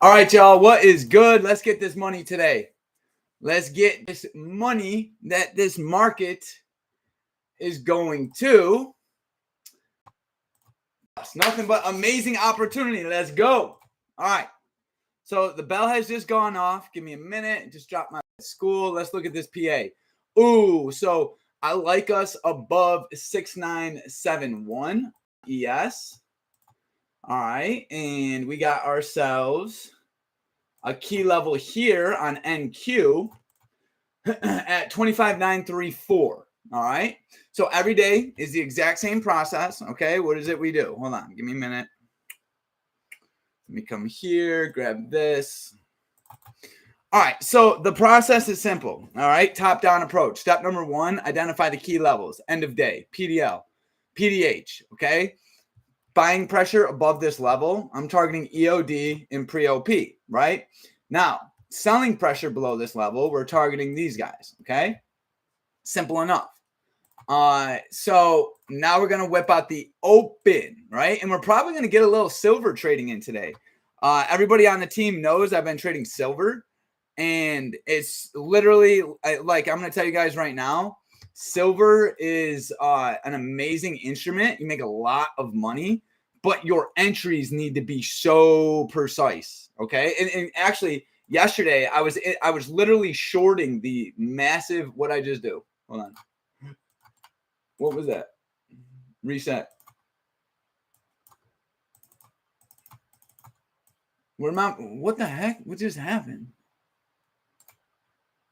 All right, y'all. What is good? Let's get this money today. Let's get this money that this market is going to. It's nothing but amazing opportunity. Let's go. All right. So the bell has just gone off. Give me a minute. Just dropped my school. Let's look at this PA. Ooh, so I like us above 6971 ES. All right. And we got ourselves a key level here on NQ at 25,934. All right. So every day is the exact same process. Okay. What is it we do? Hold on. Give me a minute. Let me come here, grab this. All right. So the process is simple. All right. Top down approach. Step number one, identify the key levels. End of day, PDL, PDH. Okay. Buying pressure above this level. I'm targeting EOD and pre-OP. Right. Now, selling pressure below this level, we're targeting these guys. Okay. Simple enough. So now we're going to whip out the open, right? And we're probably going to get a little silver trading in today. Everybody on the team knows I've been trading silver, and it's literally like, I'm going to tell you guys right now, silver is an amazing instrument. You make a lot of money, but your entries need to be so precise. Okay. And actually yesterday I was literally shorting the massive, what I just do. Hold on. What was that? Reset. What the heck? What just happened?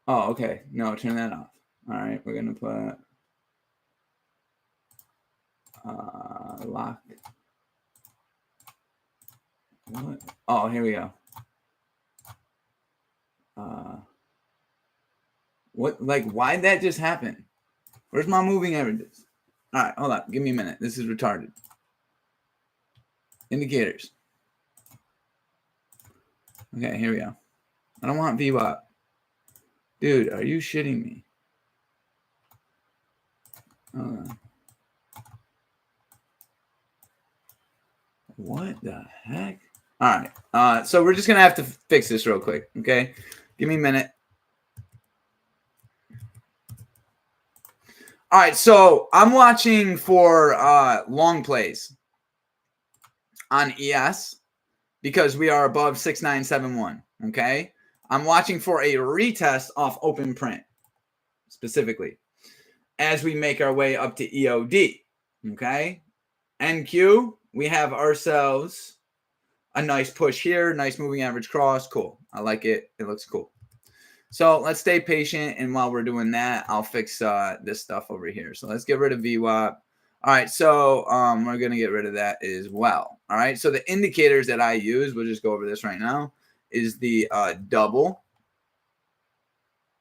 Oh, okay. No, turn that off. All right, we're gonna put lock. What? Oh, here we go. What? Like, why'd that just happen? Where's my moving averages? All right, hold on. Give me a minute. This is retarded. Indicators. Okay, here we go. I don't want VWAP. Dude, are you shitting me? What the heck? All right. So we're just going to have to fix this real quick, okay? Give me a minute. All right, so I'm watching for long plays on ES because we are above 6971, okay? I'm watching for a retest off open print specifically as we make our way up to EOD, okay? NQ, we have ourselves a nice push here, nice moving average cross. Cool. I like it. It looks cool. So let's stay patient. And while we're doing that, I'll fix this stuff over here. So let's get rid of VWAP. All right. So we're going to get rid of that as well. All right. So the indicators that I use, we'll just go over this right now, is the double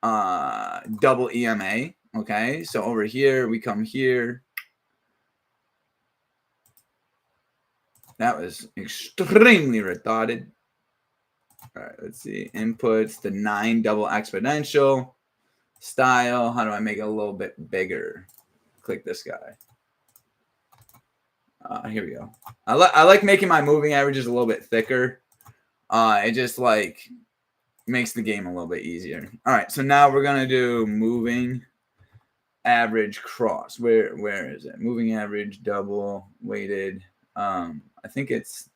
EMA. Okay. So over here, we come here. That was extremely retarded. All right, let's see. Inputs, the 9 double exponential style. How do I make it a little bit bigger? Click this guy. Here we go. I like making my moving averages a little bit thicker. It just like makes the game a little bit easier. All right, so now we're gonna do moving average cross. Where is it? Moving average double weighted. I think it's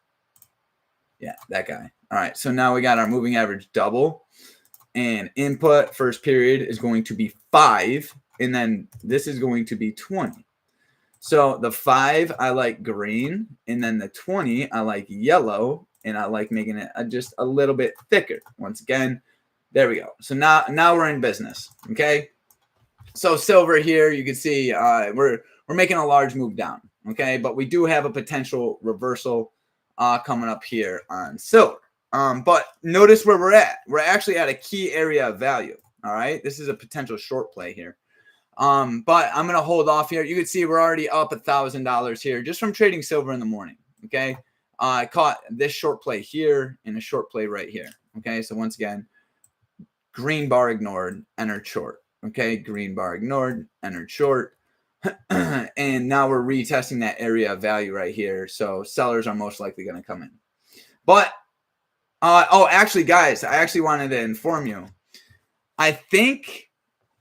that guy. All right, so now we got our moving average double, and input first period is going to be 5, and then this is going to be 20. So the 5 I like green, and then the 20 I like yellow, and I like making it just a little bit thicker. Once again, there we go. So now we're in business. Okay. So silver here, you can see we're making a large move down. Okay, but we do have a potential reversal coming up here on silver. But notice where we're at. We're actually at a key area of value. All right, this is a potential short play here. But I'm gonna hold off here. You can see we're already up $1,000 here just from trading silver in the morning. Okay, I caught this short play here and a short play right here. Okay, so once again, green bar ignored, entered short. Okay, green bar ignored, entered short. And now we're retesting that area of value right here. So sellers are most likely going to come in. But Oh, actually, guys, I actually wanted to inform you. I think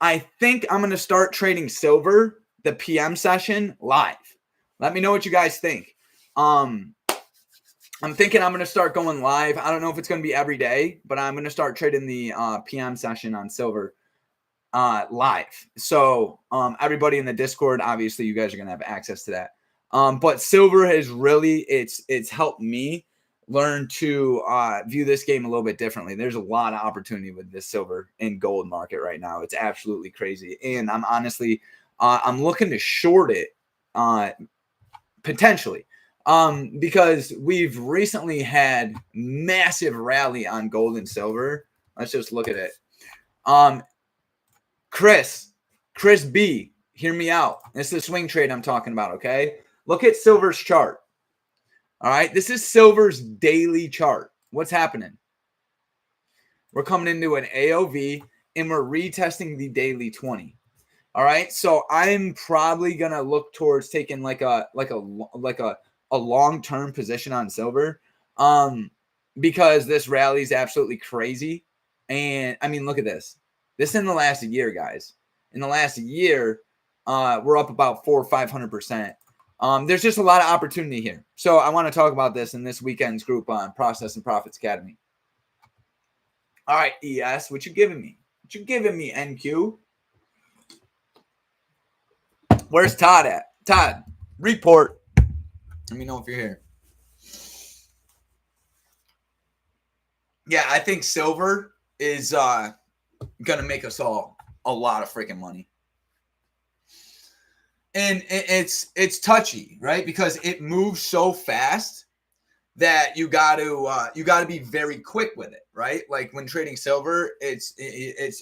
I'm going to start trading silver the PM session live. Let me know what you guys think. I'm thinking I'm going to start going live. I don't know if it's going to be every day, but I'm going to start trading the PM session on silver live. So everybody in the Discord, obviously, you guys are going to have access to that. But silver has really it's helped me learn to view this game a little bit differently. There's a lot of opportunity with this silver and gold market right now. It's absolutely crazy, and I'm honestly I'm looking to short it potentially because we've recently had massive rally on gold and silver. Let's just look at it. Chris B, hear me out. This is the swing trade I'm talking about, okay? Look at silver's chart. All right, this is silver's daily chart. What's happening? We're coming into an AOV and we're retesting the daily 20. All right, so I'm probably gonna look towards taking like a long-term position on silver, because this rally is absolutely crazy. And I mean, look at this. This in the last year, guys. In the last year, we're up about 400 or 500%. There's just a lot of opportunity here. So I want to talk about this in this weekend's group on Process and Profits Academy. All right, ES, what you giving me? What you giving me, NQ? Where's Todd at? Todd, report. Let me know if you're here. Yeah, I think silver is gonna make us all a lot of freaking money. And it's touchy, right? Because it moves so fast that you got to be very quick with it, right? Like when trading silver, it's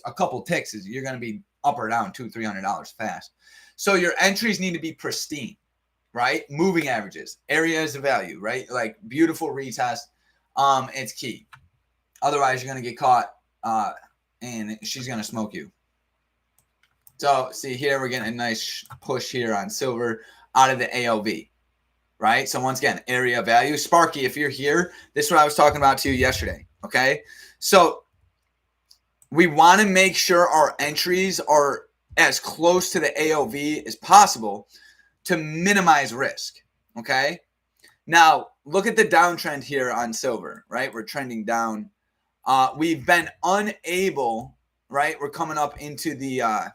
a couple ticks, you're gonna be up or down $200-300 fast. So your entries need to be pristine, right? Moving averages, areas of value, right? Like beautiful retest. It's key. Otherwise, you're gonna get caught, and she's gonna smoke you. So see here, we're getting a nice push here on silver out of the AOV, right? So once again, area of value. Sparky, if you're here, this is what I was talking about to you yesterday, okay? So we want to make sure our entries are as close to the AOV as possible to minimize risk, okay? Now, look at the downtrend here on silver, right? We're trending down. We've been unable, right? We're coming up into the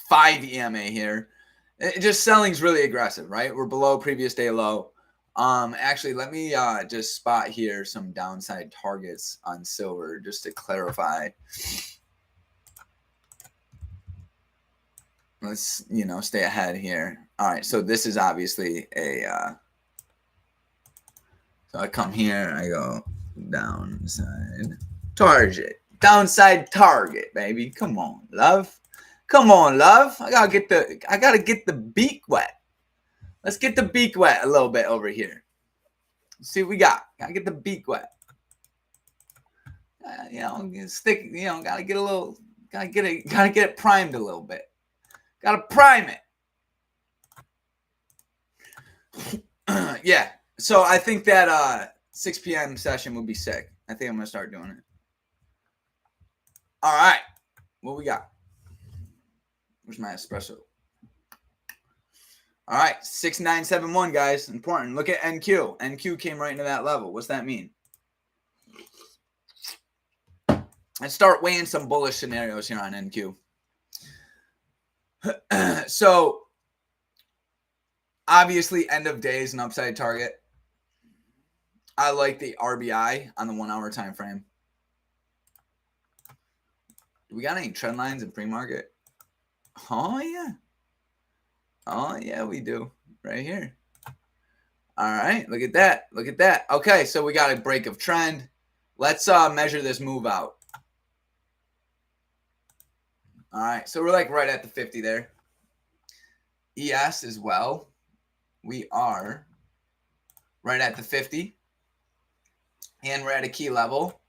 5 EMA here. Just selling's really aggressive, right? We're below previous day low. Actually, let me just spot here some downside targets on silver just to clarify. Let's, stay ahead here. All right, so this is obviously a so I come here, I go downside target. Downside target, baby. Come on, love. Come on, love. I gotta get the beak wet. Let's get the beak wet a little bit over here. Let's see what we got. Gotta get the beak wet. Stick. Gotta get it primed a little bit. Gotta prime it. Yeah. So I think that 6 p.m. session would be sick. I think I'm gonna start doing it. All right. What we got? Where's my espresso? All right, 6971, guys. Important. Look at NQ. NQ came right into that level. What's that mean? Let's start weighing some bullish scenarios here on NQ. So, obviously, end of day is an upside target. I like the RBI on the 1 hour time frame. Do we got any trend lines in pre-market? Oh, yeah. Oh, yeah, we do. Right here. All right, look at that. Look at that. Okay, so we got a break of trend. Let's measure this move out. All right, so we're like right at the 50 there. ES as well. We are right at the 50. And we're at a key level.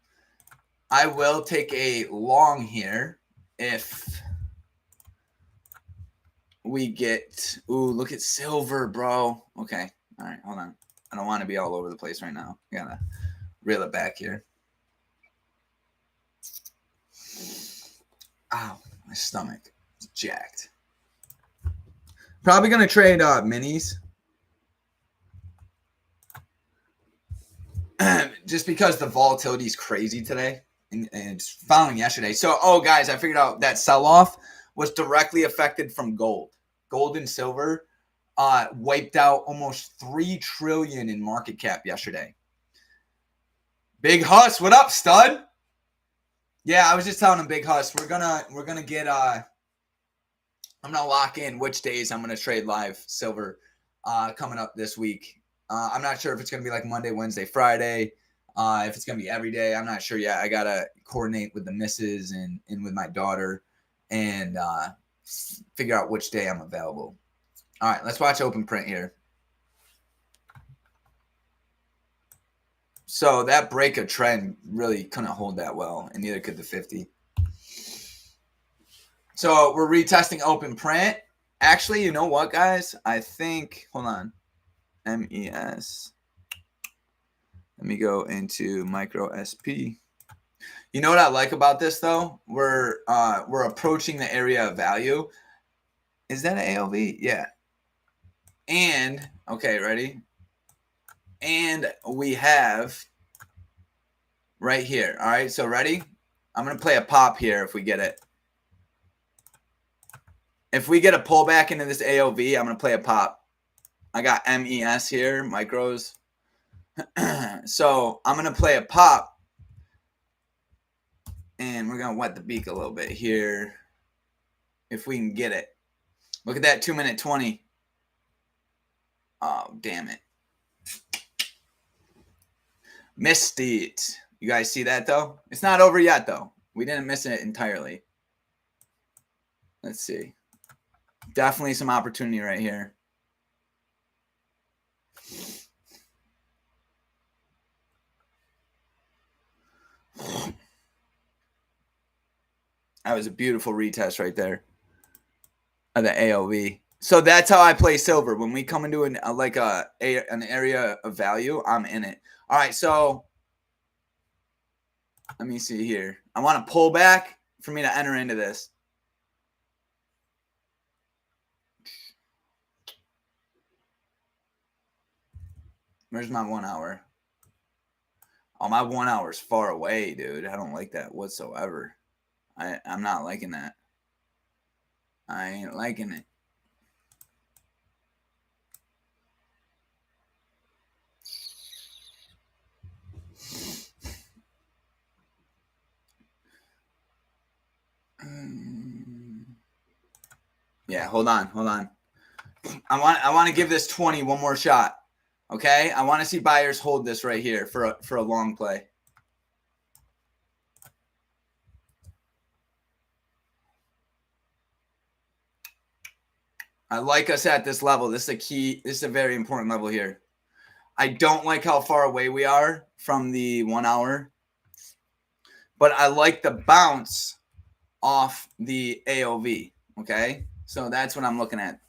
I will take a long here if we get, ooh, look at silver, bro. Okay. All right, hold on. I don't want to be all over the place right now. I gotta reel it back here. Ow, my stomach is jacked. Probably gonna trade minis. Just because the volatility is crazy today and it's following yesterday. So, guys, I figured out that sell-off was directly affected from gold. Gold and silver wiped out almost $3 trillion in market cap yesterday. Big Huss, what up, stud? Yeah, I was just telling him, Big Huss, we're gonna get I'm gonna lock in which days I'm gonna trade live silver coming up this week. I'm not sure if it's gonna be like Monday, Wednesday, Friday. If it's gonna be every day, I'm not sure yet. I gotta coordinate with the missus and with my daughter and figure out which day I'm available. All right, let's watch open print here. So that break of trend really couldn't hold that well, and neither could the 50. So we're retesting open print. Actually, you know what, guys? I think, hold on. MES. Let me go into micro SP. You know what I like about this though? We're approaching the area of value. Is that an ALV? Yeah. And okay, ready? And we have right here. All right, so ready? I'm gonna play a pop here if we get it. If we get a pullback into this AOV, I'm gonna play a pop. I got MES here, micros. So I'm going to play a pop. And we're going to wet the beak a little bit here. If we can get it. Look at that 2-minute 20. Oh, damn it. Missed it. You guys see that, though? It's not over yet, though. We didn't miss it entirely. Let's see. Definitely some opportunity right here. That was a beautiful retest right there of the AOV. So that's how I play silver. When we come into an area of value, I'm in it. All right, so let me see here. I want to pull back for me to enter into this. Where's my 1 hour? Oh, my 1 hour is far away, dude. I don't like that whatsoever. I'm not liking that. I ain't liking it. Yeah, hold on. I want to give this 20 one more shot. Okay? I want to see buyers hold this right here for a long play. I like us at this level. This is a key. This is a very important level here. I don't like how far away we are from the 1 hour, but I like the bounce off the AOV. Okay, so that's what I'm looking at.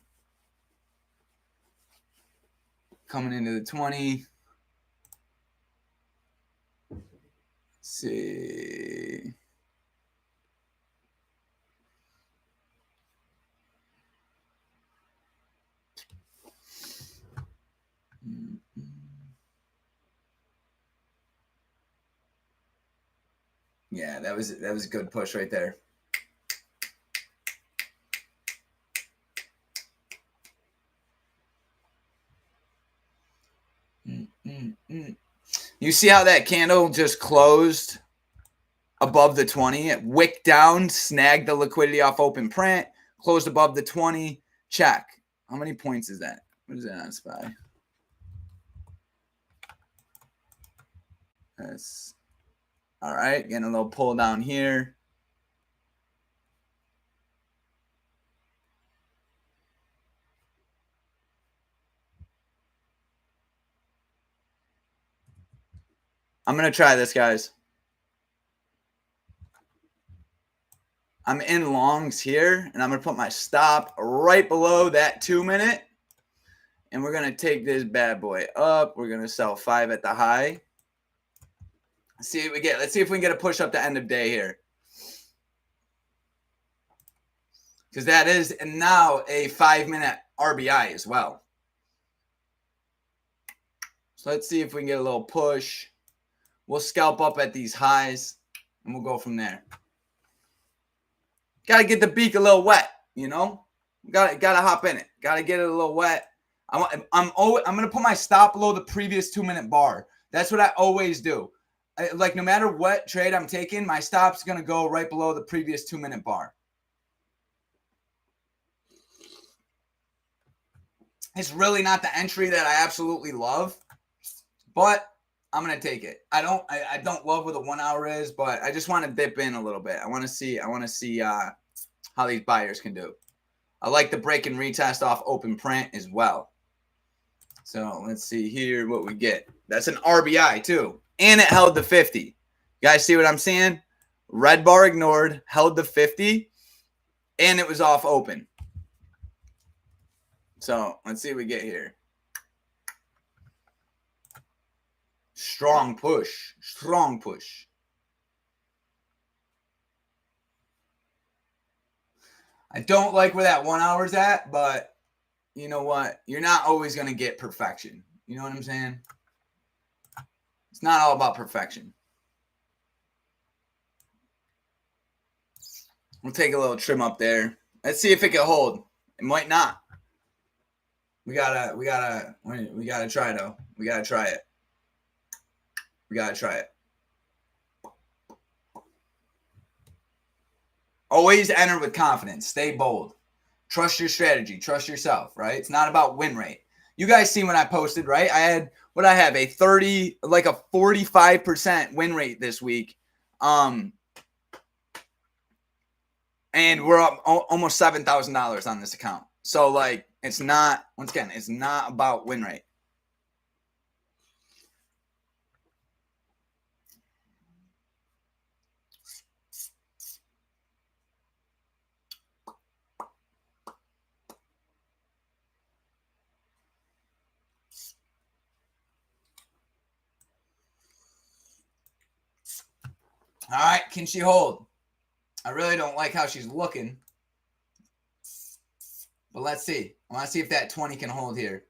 Coming into the 20. Let's see. Yeah, that was a good push right there. You see how that candle just closed above the 20? It wicked down, snagged the liquidity off open print, closed above the 20. Check. How many points is that? What is that on SPY? That's all right. Getting a little pull down here. I'm going to try this, guys. I'm in longs here, and I'm going to put my stop right below that 2 minute. And we're going to take this bad boy up. We're going to sell 5 at the high. Let's see what we get. Let's see if we can get a push up to end of day here. Because that is now a 5-minute RBI as well. So let's see if we can get a little push. We'll scalp up at these highs, and we'll go from there. Got to get the beak a little wet, you know? Got to hop in it. Got to get it a little wet. I'm going to put my stop below the previous 2-minute bar. That's what I always do. Like, no matter what trade I'm taking, my stop's going to go right below the previous 2-minute bar. It's really not the entry that I absolutely love, but I'm going to take it. I don't love what the 1 hour is, but I just want to dip in a little bit. I want to see how these buyers can do. I like the break and retest off open print as well. So let's see here what we get. That's an RBI too. And it held the 50. You guys see what I'm saying? Red bar ignored, held the 50, and it was off open. So let's see what we get here. Strong push. Strong push. I don't like where that 1 hour's at, but you know what? You're not always going to get perfection. You know what I'm saying? It's not all about perfection. We'll take a little trim up there. Let's see if it can hold. It might not. We gotta try though. We gotta try it. We gotta try it. Always enter with confidence. Stay bold. Trust your strategy. Trust yourself, right? It's not about win rate. You guys see when I posted, right? I had what I have, a 45% win rate this week. And we're up almost $7,000 on this account. So like, it's not, once again, it's not about win rate. All right, can she hold? I really don't like how she's looking. But let's see. I want to see if that 20 can hold here.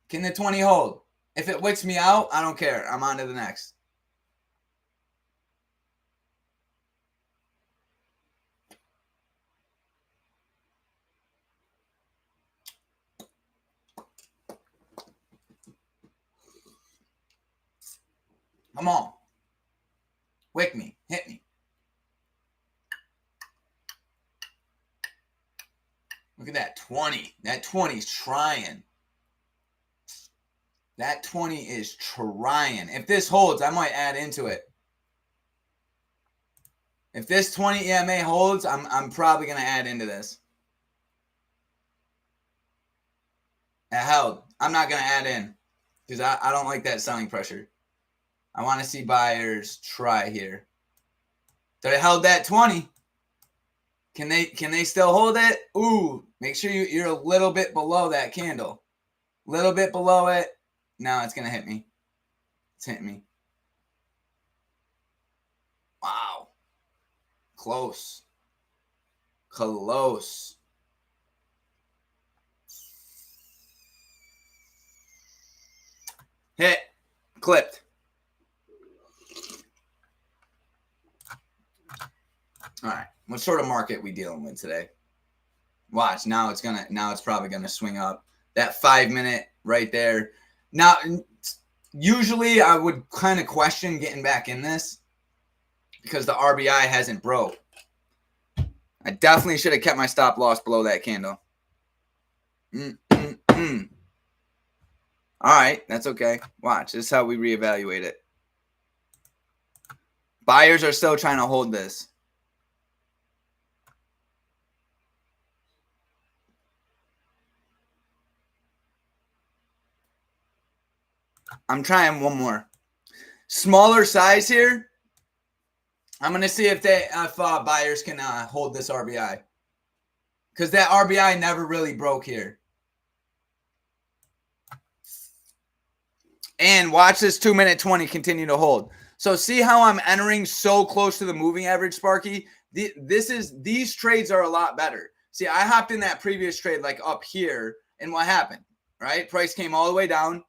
Can the 20 hold? If it wicks me out, I don't care. I'm on to the next. Come on. Wick me. Hit me. Look at that 20. That 20's trying. That 20 is trying. If this holds, I might add into it. If this 20 EMA holds, I'm probably going to add into this. It held. I'm not going to add in because I don't like that selling pressure. I want to see buyers try here. Did it held that 20? Can they still hold it? Ooh, make sure you're a little bit below that candle. Little bit below it. Now it's going to hit me. It's hitting me. Wow. Close. Close. Hit. Clipped. All right. What sort of market we dealing with today? Watch. Now it's probably gonna swing up. That 5-minute right there. Now, usually I would kind of question getting back in this because the RBI hasn't broke. I definitely should have kept my stop loss below that candle. All right, that's okay. Watch. This is how we reevaluate it. Buyers are still trying to hold this. I'm trying one more. Smaller size here. I'm going to see if buyers can hold this RBI. because that RBI never really broke here. And watch this 2-minute 20 continue to hold. So see how I'm entering so close to the moving average, Sparky? These trades are a lot better. See, I hopped in that previous trade like up here, and what happened? Right? Price came all the way down,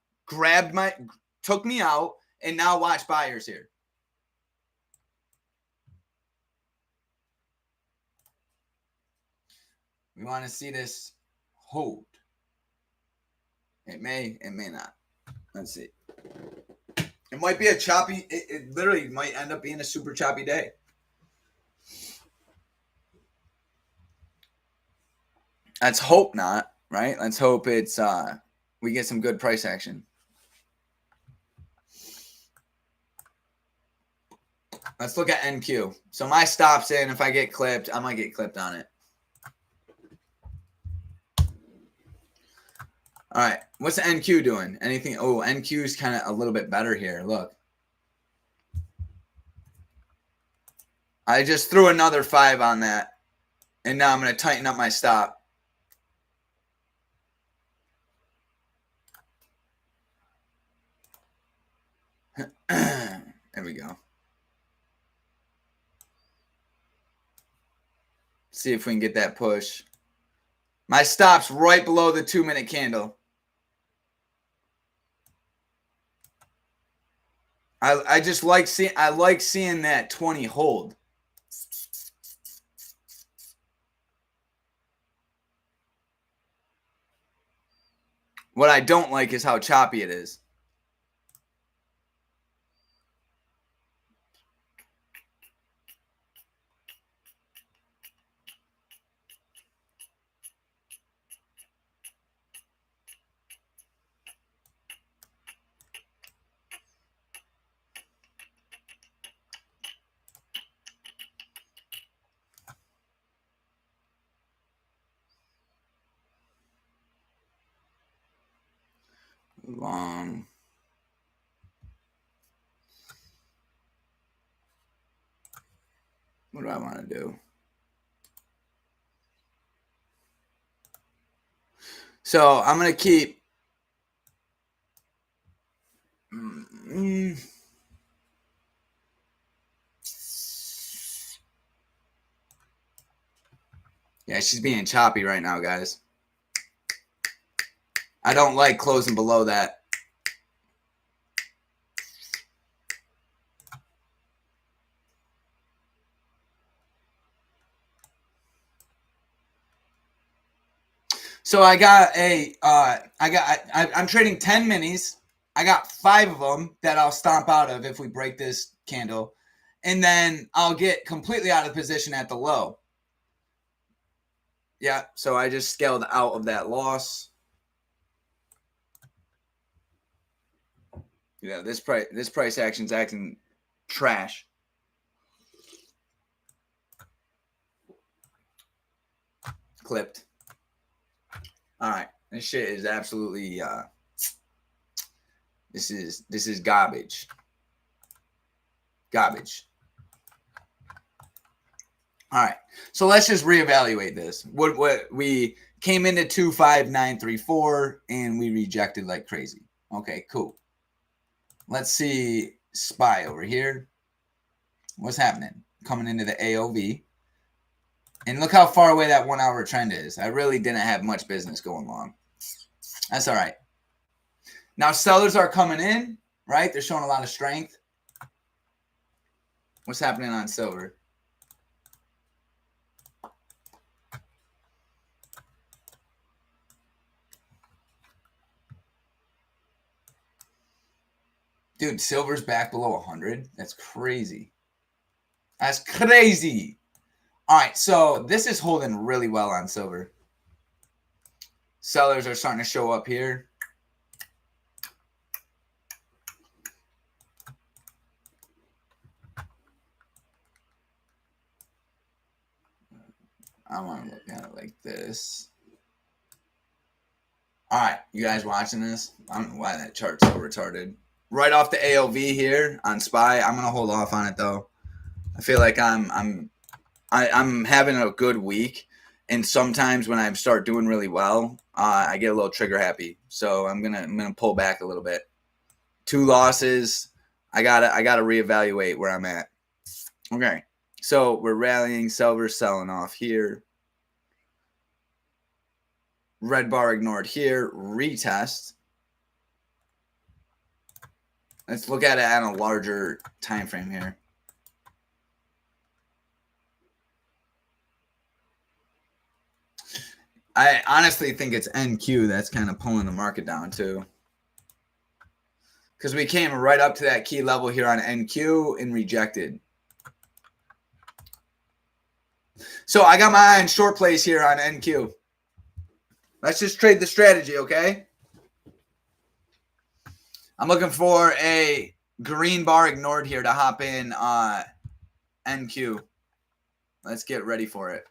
took me out, and now watch buyers here. We want to see this hold. It may not. Let's see. It might be a choppy, it literally might end up being a super choppy day. Let's hope not, right? Let's hope it's we get some good price action. Let's look at NQ. So my stop's in. If I get clipped, I might get clipped on it. All right. What's the NQ doing? Anything? Oh, NQ is kind of a little bit better here. Look. I just threw another 5 on that. And now I'm going to tighten up my stop. There we go. See if we can get that push. My stop's right below the 2-minute candle. I just like seeing that 20 hold. What I don't like is how choppy it is. Long. What do I want to do? So I'm going to keep. Yeah, she's being choppy right now, guys. I don't like closing below that. So I got I'm trading 10 minis. I got 5 of them that I'll stomp out of if we break this candle. And then I'll get completely out of position at the low. Yeah, so I just scaled out of that loss. Yeah, this price action's acting trash. Clipped. All right, this shit is absolutely this is garbage. Garbage. All right, so let's just reevaluate this. What we came into 25934 and we rejected like crazy. Okay, cool. Let's see SPY over here. What's happening? Coming into the AOV. And look how far away that 1 hour trend is. I really didn't have much business going long. That's all right. Now sellers are coming in, right? They're showing a lot of strength. What's happening on silver? Dude, silver's back below 100. That's crazy. That's crazy. All right, so this is holding really well on silver. Sellers are starting to show up here. I want to look at it like this. All right, you guys watching this? I don't know why that chart's so retarded. Right off the AOV here on SPY. I'm gonna hold off on it though. I feel like I'm having a good week, And sometimes when I start doing really well, I get a little trigger happy. So I'm gonna pull back a little bit. 2 losses. I gotta reevaluate where I'm at. Okay, so we're rallying. Silver's selling off here. Red bar ignored here. Retest. Let's look at it on a larger time frame here. I honestly think it's NQ that's kind of pulling the market down too. Because we came right up to that key level here on NQ and rejected. So I got my eye on short plays here on NQ. Let's just trade the strategy, okay? I'm looking for a green bar ignored here to hop in NQ. Let's get ready for it.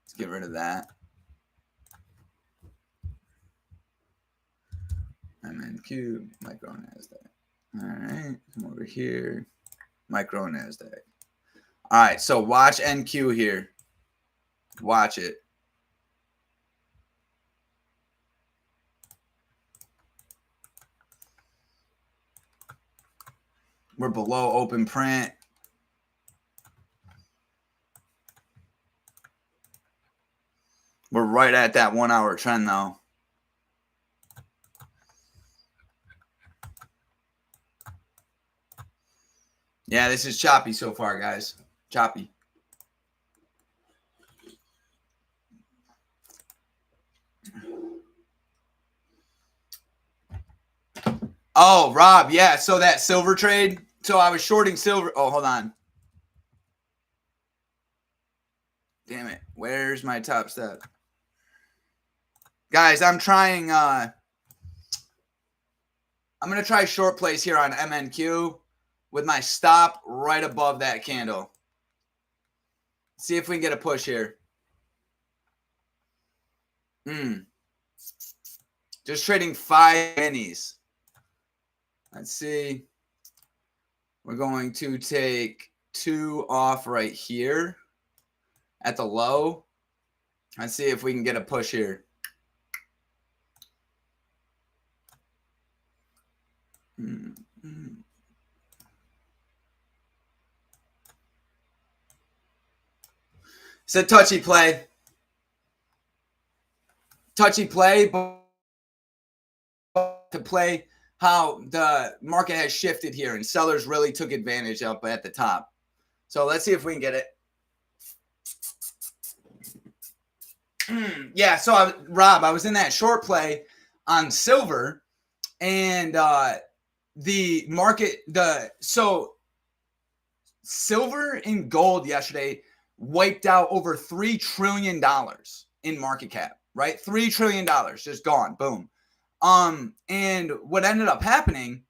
Let's get rid of that. MNQ, micro NASDAQ. All right, come over here. Micro NASDAQ. All right, so watch NQ here. Watch it. We're below open print. We're right at that 1 hour trend though. Yeah, this is choppy so far, guys. Choppy. Oh, Rob, yeah. So that silver trade. So I was shorting silver. Oh, hold on. Damn it. Where's my top step? Guys, I'm trying I'm gonna try short plays here on MNQ with my stop right above that candle. See if we can get a push here. Just trading 5 minis. Let's see. We're going to take 2 off right here at the low. Let's see if we can get a push here. It's a touchy play. Touchy play, but to play how the market has shifted here and sellers really took advantage up at the top. So let's see if we can get it. Yeah, so Rob, I was in that short play on silver, and the market, so silver and gold yesterday wiped out over $3 trillion in market cap, right? $3 trillion just gone, boom. And what ended up happening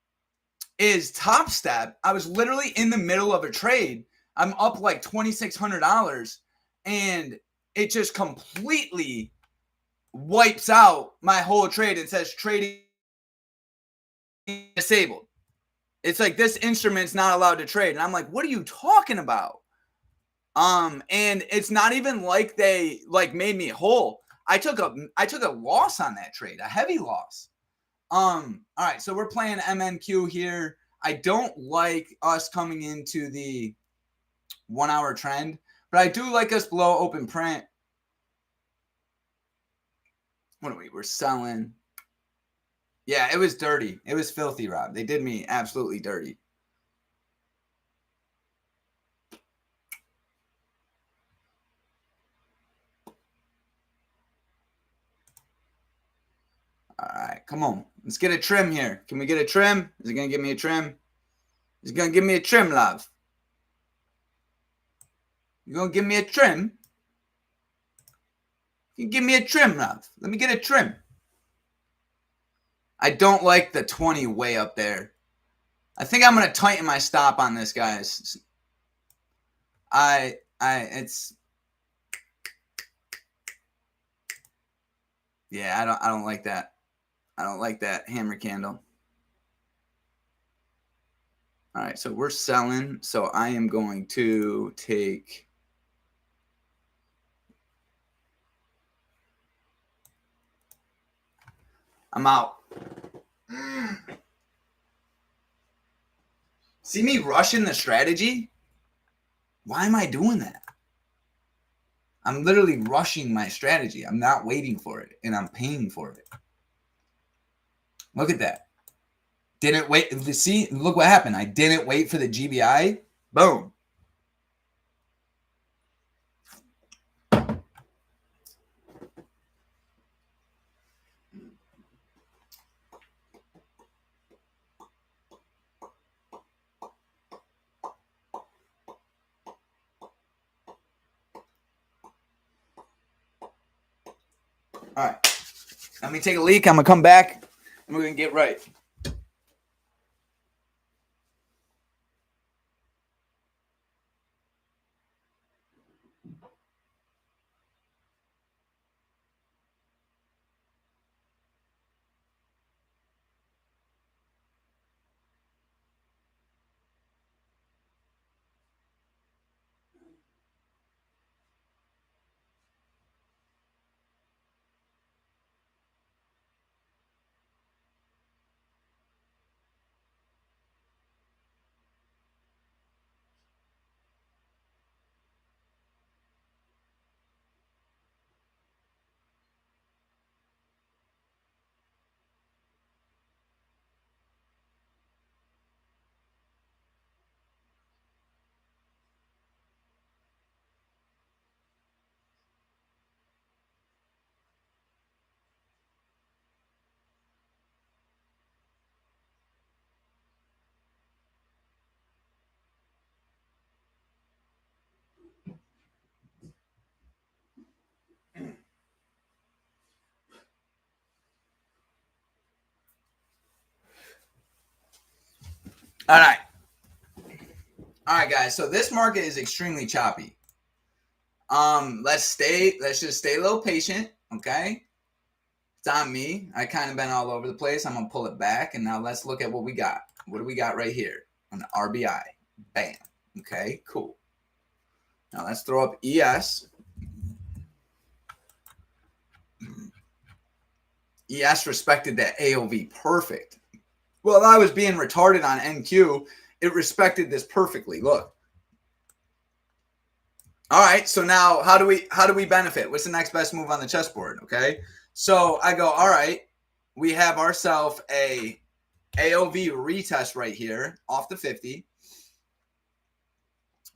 is Top Step. I was literally in the middle of a trade. I'm up like $2,600, and it just completely wipes out my whole trade and says trading disabled. It's like this instrument's not allowed to trade. And I'm like, what are you talking about? And it's not even like they like made me whole. I took a loss on that trade, a heavy loss. All right, so we're playing MNQ here. I don't like us coming into the 1 hour trend, but I do like us below open print. What are we? We're selling. Yeah, it was dirty. It was filthy, Rob. They did me absolutely dirty. All right, come on. Let's get a trim here. Can we get a trim? Is it going to give me a trim? Is it going to give me a trim, love? You going to give me a trim? You give me a trim, love. Let me get a trim. I don't like the 20 way up there. I think I'm going to tighten my stop on this, guys. It's, yeah, I don't like that. I don't like that hammer candle. All right, so we're selling. So I am going to take I'm out. See me rushing the strategy? Why am I doing that? I'm literally rushing my strategy. I'm not waiting for it, and I'm paying for it. Look at that. Didn't wait. See, look what happened. I didn't wait for the GBI. Boom. All right. Let me take a leak. I'm going to come back, and we're going to get right. All right. All right, guys. So this market is extremely choppy. Let's just stay a little patient, okay? It's on me. I kind of been all over the place. I'm gonna pull it back, and now let's look at what we got. What do we got right here on the RBI? Bam. Okay, cool. Now let's throw up ES. ES respected that AOV perfect. Well, I was being retarded on NQ. It respected this perfectly. Look. All right, so now how do we benefit? What's the next best move on the chessboard? Okay, so I go, all right, we have ourselves a AOV retest right here off the 50.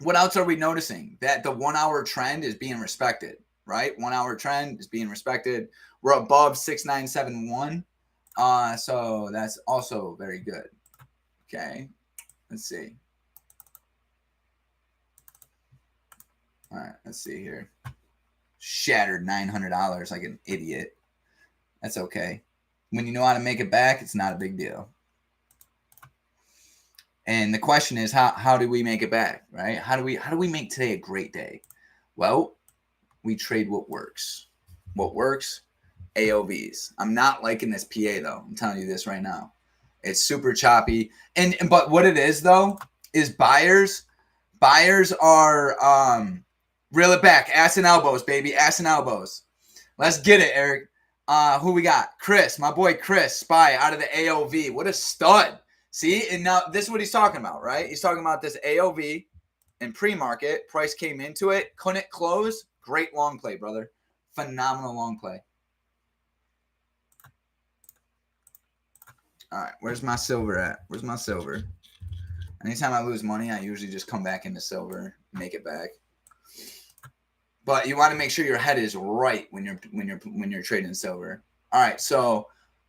What else are we noticing? That the 1 hour trend is being respected, right? 1 hour trend is being respected. We're above 6971. So that's also very good. Okay, let's see. All right, let's see here. Shattered $900 like an idiot. That's okay. When you know how to make it back, it's not a big deal. And the question is, how do we make it back, right? How do we make today a great day? Well, we trade what works. What works? AOVs. I'm not liking this PA though. I'm telling you this right now. It's super choppy. But what it is though is buyers are reel it back. Ass and elbows, baby. Ass and elbows. Let's get it, Eric. Who we got? Chris, my boy Chris, SPY out of the AOV. What a stud. See, and now this is what he's talking about, right? He's talking about this AOV in pre-market. Price came into it, couldn't close. Great long play, brother. Phenomenal long play. All right, where's my silver at? Where's my silver? Anytime I lose money, I usually just come back into silver, make it back. But you want to make sure your head is right when you're trading silver. All right, so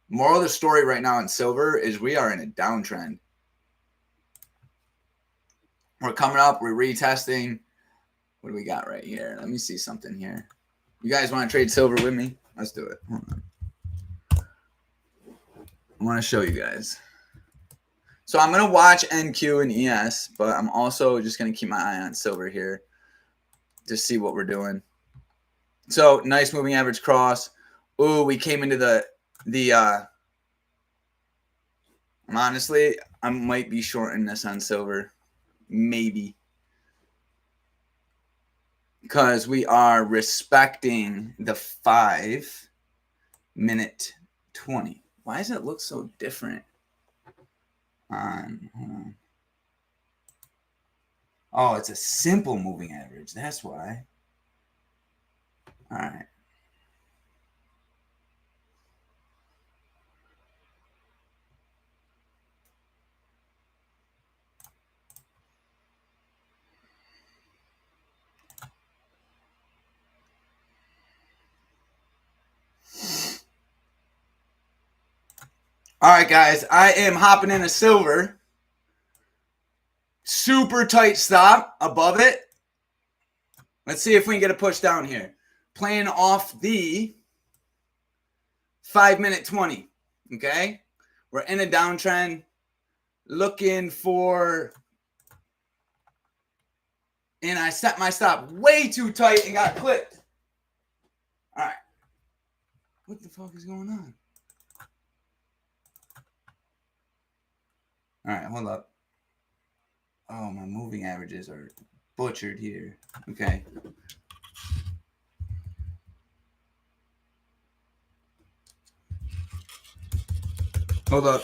moral of the story right now in silver is we are in a downtrend. We're coming up. We're retesting. What do we got right here? Let me see something here. You guys want to trade silver with me? Let's do it. Hold on. I want to show you guys. So I'm going to watch NQ and ES, but I'm also just going to keep my eye on silver here to see what we're doing. So nice moving average cross. Ooh, we came into the honestly, I might be shorting this on silver. Maybe. Because we are respecting the 5 minute 20. Why does it look so different? Hold on. Oh, it's a simple moving average. That's why. All right. All right, guys. I am hopping in a silver. Super tight stop above it. Let's see if we can get a push down here. Playing off the 5-minute 20. Okay. We're in a downtrend. Looking for. And I set my stop way too tight and got clipped. All right. What the fuck is going on? All right, hold up. Oh, my moving averages are butchered here. Okay. Hold up.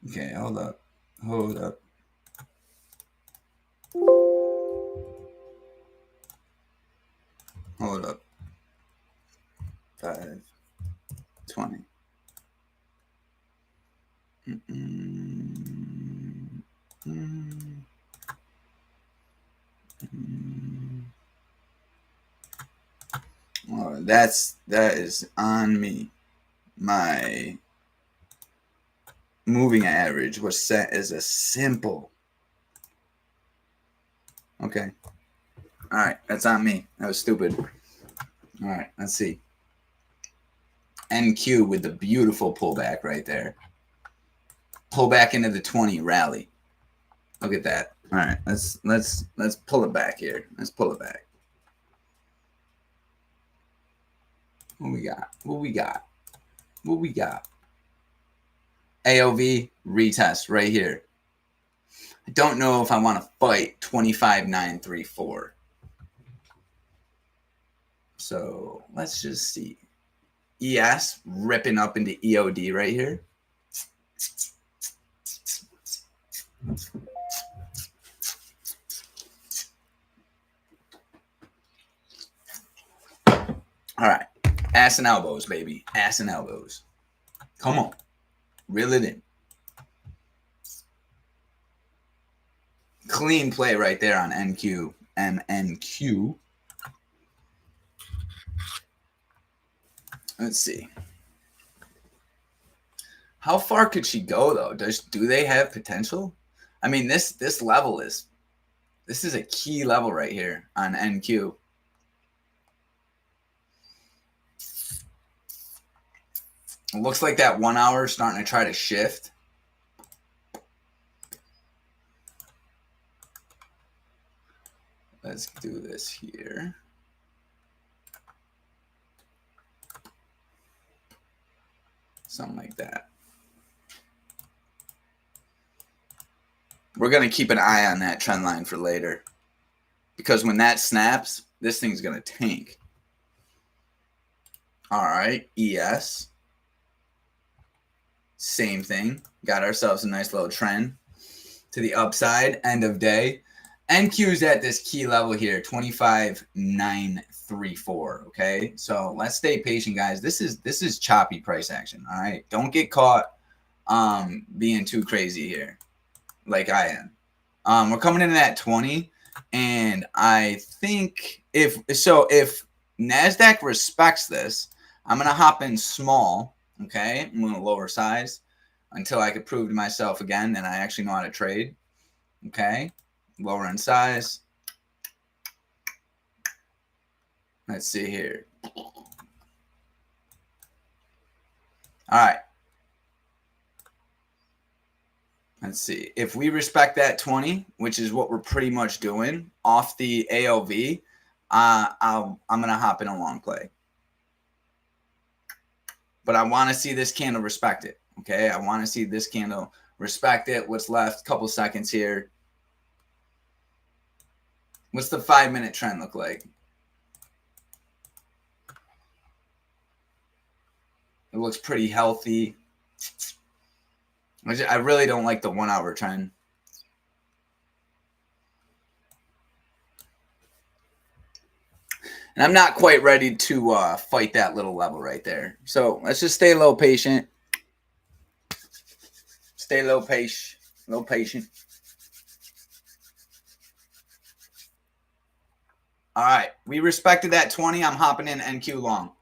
Okay, hold up. Hold up. Hold up. 5, 20. Oh, that is on me. My moving average was set as a simple. Okay. All right, that's on me. That was stupid. All right, let's see. NQ with the beautiful pullback right there. Pull back into the 20 rally. Look at that. All right, let's pull it back here. Let's pull it back. What we got? What we got? What we got? AOV retest right here. I don't know if I want to fight 25,934. So let's just see. ES ripping up into EOD right here. All right. Ass and elbows, baby. Ass and elbows. Come on. Reel it in. Clean play right there on NQ. MNQ. Let's see. How far could she go, though? Do they have potential? I mean, this level is a key level right here on NQ. It looks like that 1 hour is starting to try to shift. Let's do this here. Something like that. We're going to keep an eye on that trend line for later. Because when that snaps, this thing's going to tank. All right, ES. Same thing. Got ourselves a nice little trend to the upside, end of day. NQ's at this key level here, 25,934. Okay, so let's stay patient, guys. This is choppy price action. All right, don't get caught being too crazy here, like I am. We're coming in at 20, and I think if NASDAQ respects this, I'm gonna hop in small. Okay, I'm gonna lower size until I could prove to myself again that I actually know how to trade. Okay. Lower in size. Let's see here. All right. Let's see. If we respect that 20, which is what we're pretty much doing off the AOV, I'm going to hop in a long play. But I want to see this candle respect it. Okay. I want to see this candle respect it. What's left? Couple seconds here. What's the 5-minute trend look like? It looks pretty healthy. I really don't like the 1 hour trend. And I'm not quite ready to fight that little level right there. So let's just stay low patient. Stay low patient. All right. We respected that 20. I'm hopping in NQ long.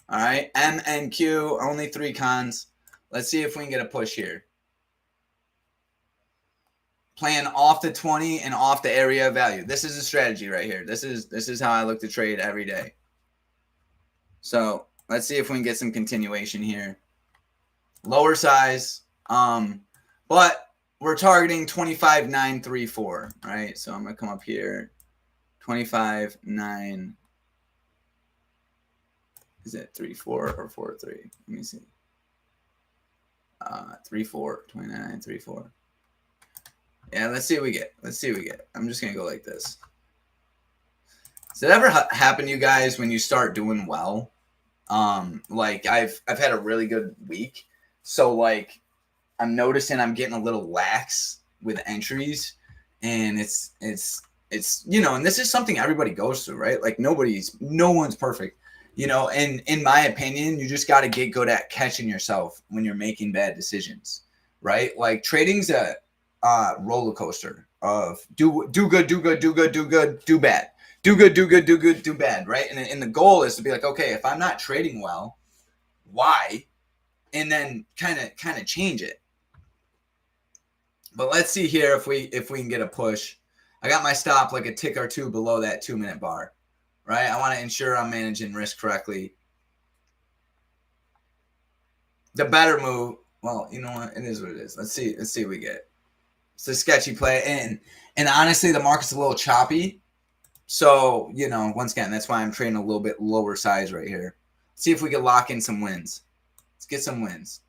All right. MNQ, only 3 cons. Let's see if we can get a push here. Playing off the 20 and off the area of value. This is a strategy right here. This is how I look to trade every day. So let's see if we can get some continuation here. Lower size. But we're targeting 25,934. All right. So I'm gonna come up here. 25,9. Is it 3-4 or 4-3? Let me see. 3-4, 29,934. Yeah, let's see what we get. I'm just gonna go like this. Does it ever happen to you guys when you start doing well? Like I've had a really good week, so like I'm noticing I'm getting a little lax with entries, and it's and this is something everybody goes through, right? Like no one's perfect, and in my opinion, you just got to get good at catching yourself when you're making bad decisions, right? Like trading's a roller coaster of do good, do bad, do good, do good, do bad, right? And the goal is to be like, okay, if I'm not trading well, why? And then kind of change it. But let's see here if we can get a push. I got my stop like a tick or two below that 2-minute bar, right? I want to ensure I'm managing risk correctly. The better move, well, you know what? It is what it is. Let's see what we get. It's a sketchy play, and honestly, the market's a little choppy. So, once again, that's why I'm trading a little bit lower size right here. See if we can lock in some wins. Let's get some wins.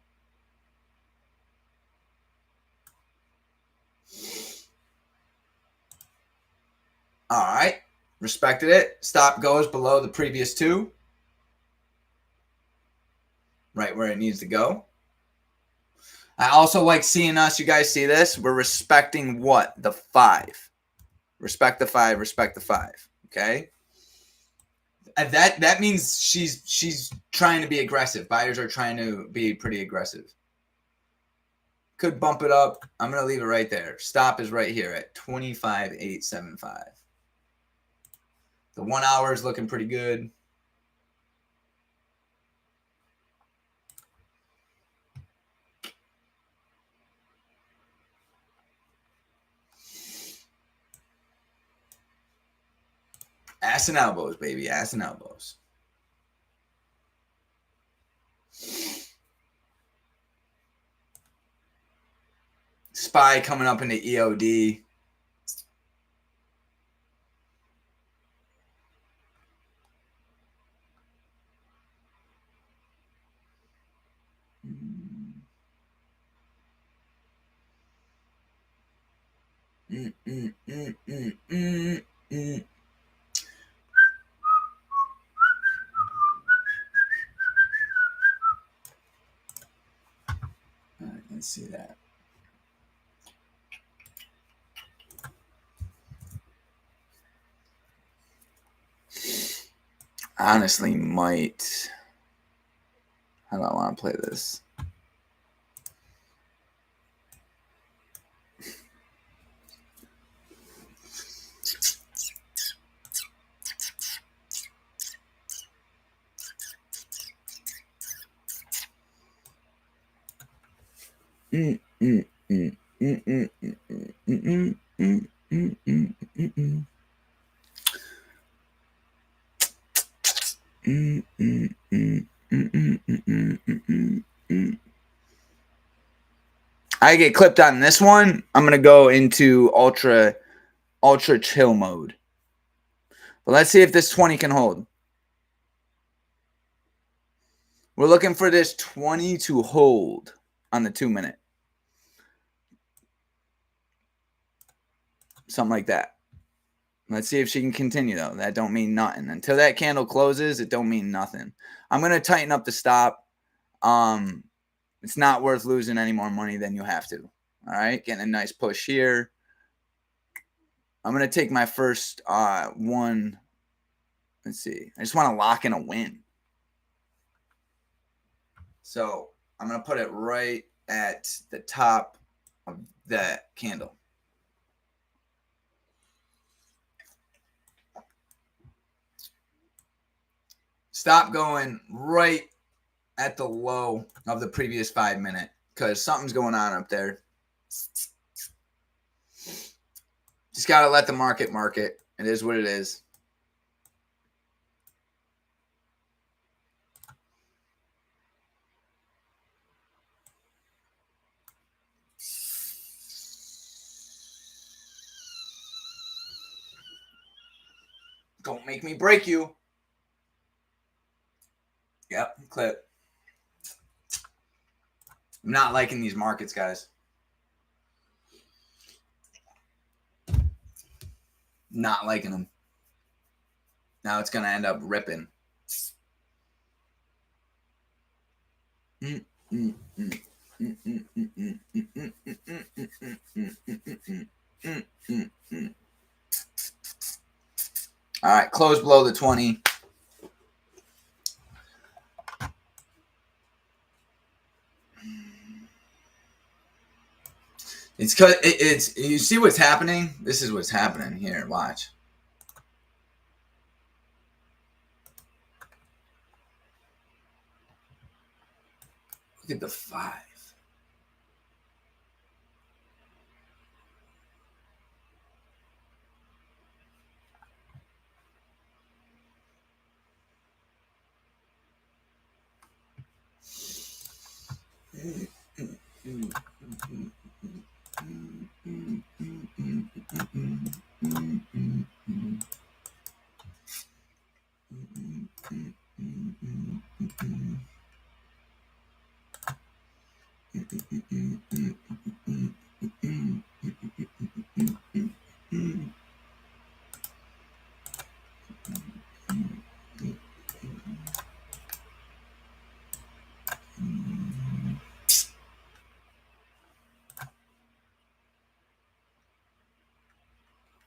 All right. Respected it. Stop goes below the previous 2. Right where it needs to go. I also like seeing us. You guys see this? We're respecting what? The 5. Respect the 5. Respect the 5. Okay? And that means she's trying to be aggressive. Buyers are trying to be pretty aggressive. Could bump it up. I'm going to leave it right there. Stop is right here at 25,875. The 1 hour is looking pretty good. Ass and elbows, baby. Ass and elbows. SPY coming up into EOD. All right, let's see that. Honestly, might. How do I want to play this? I get clipped on this one. I'm gonna go into ultra chill mode. But let's see if this 20 can hold. We're looking for this 20 to hold on the 2-minute. Something like that. Let's see if she can continue, though. That don't mean nothing. Until that candle closes, it don't mean nothing. I'm going to tighten up the stop. It's not worth losing any more money than you have to. All right, getting a nice push here. I'm going to take my first one. Let's see. I just want to lock in a win. So I'm going to put it right at the top of that candle. Stop going right at the low of the previous 5 minute because something's going on up there. Just got to let the market market. It is what it is. Don't make me break you. Yep, clip. I'm not liking these markets, guys. Not liking them. Now it's going to end up ripping. All right, close below the 20. It's because it's you see what's happening? This is what's happening here. Watch. Look at the 5.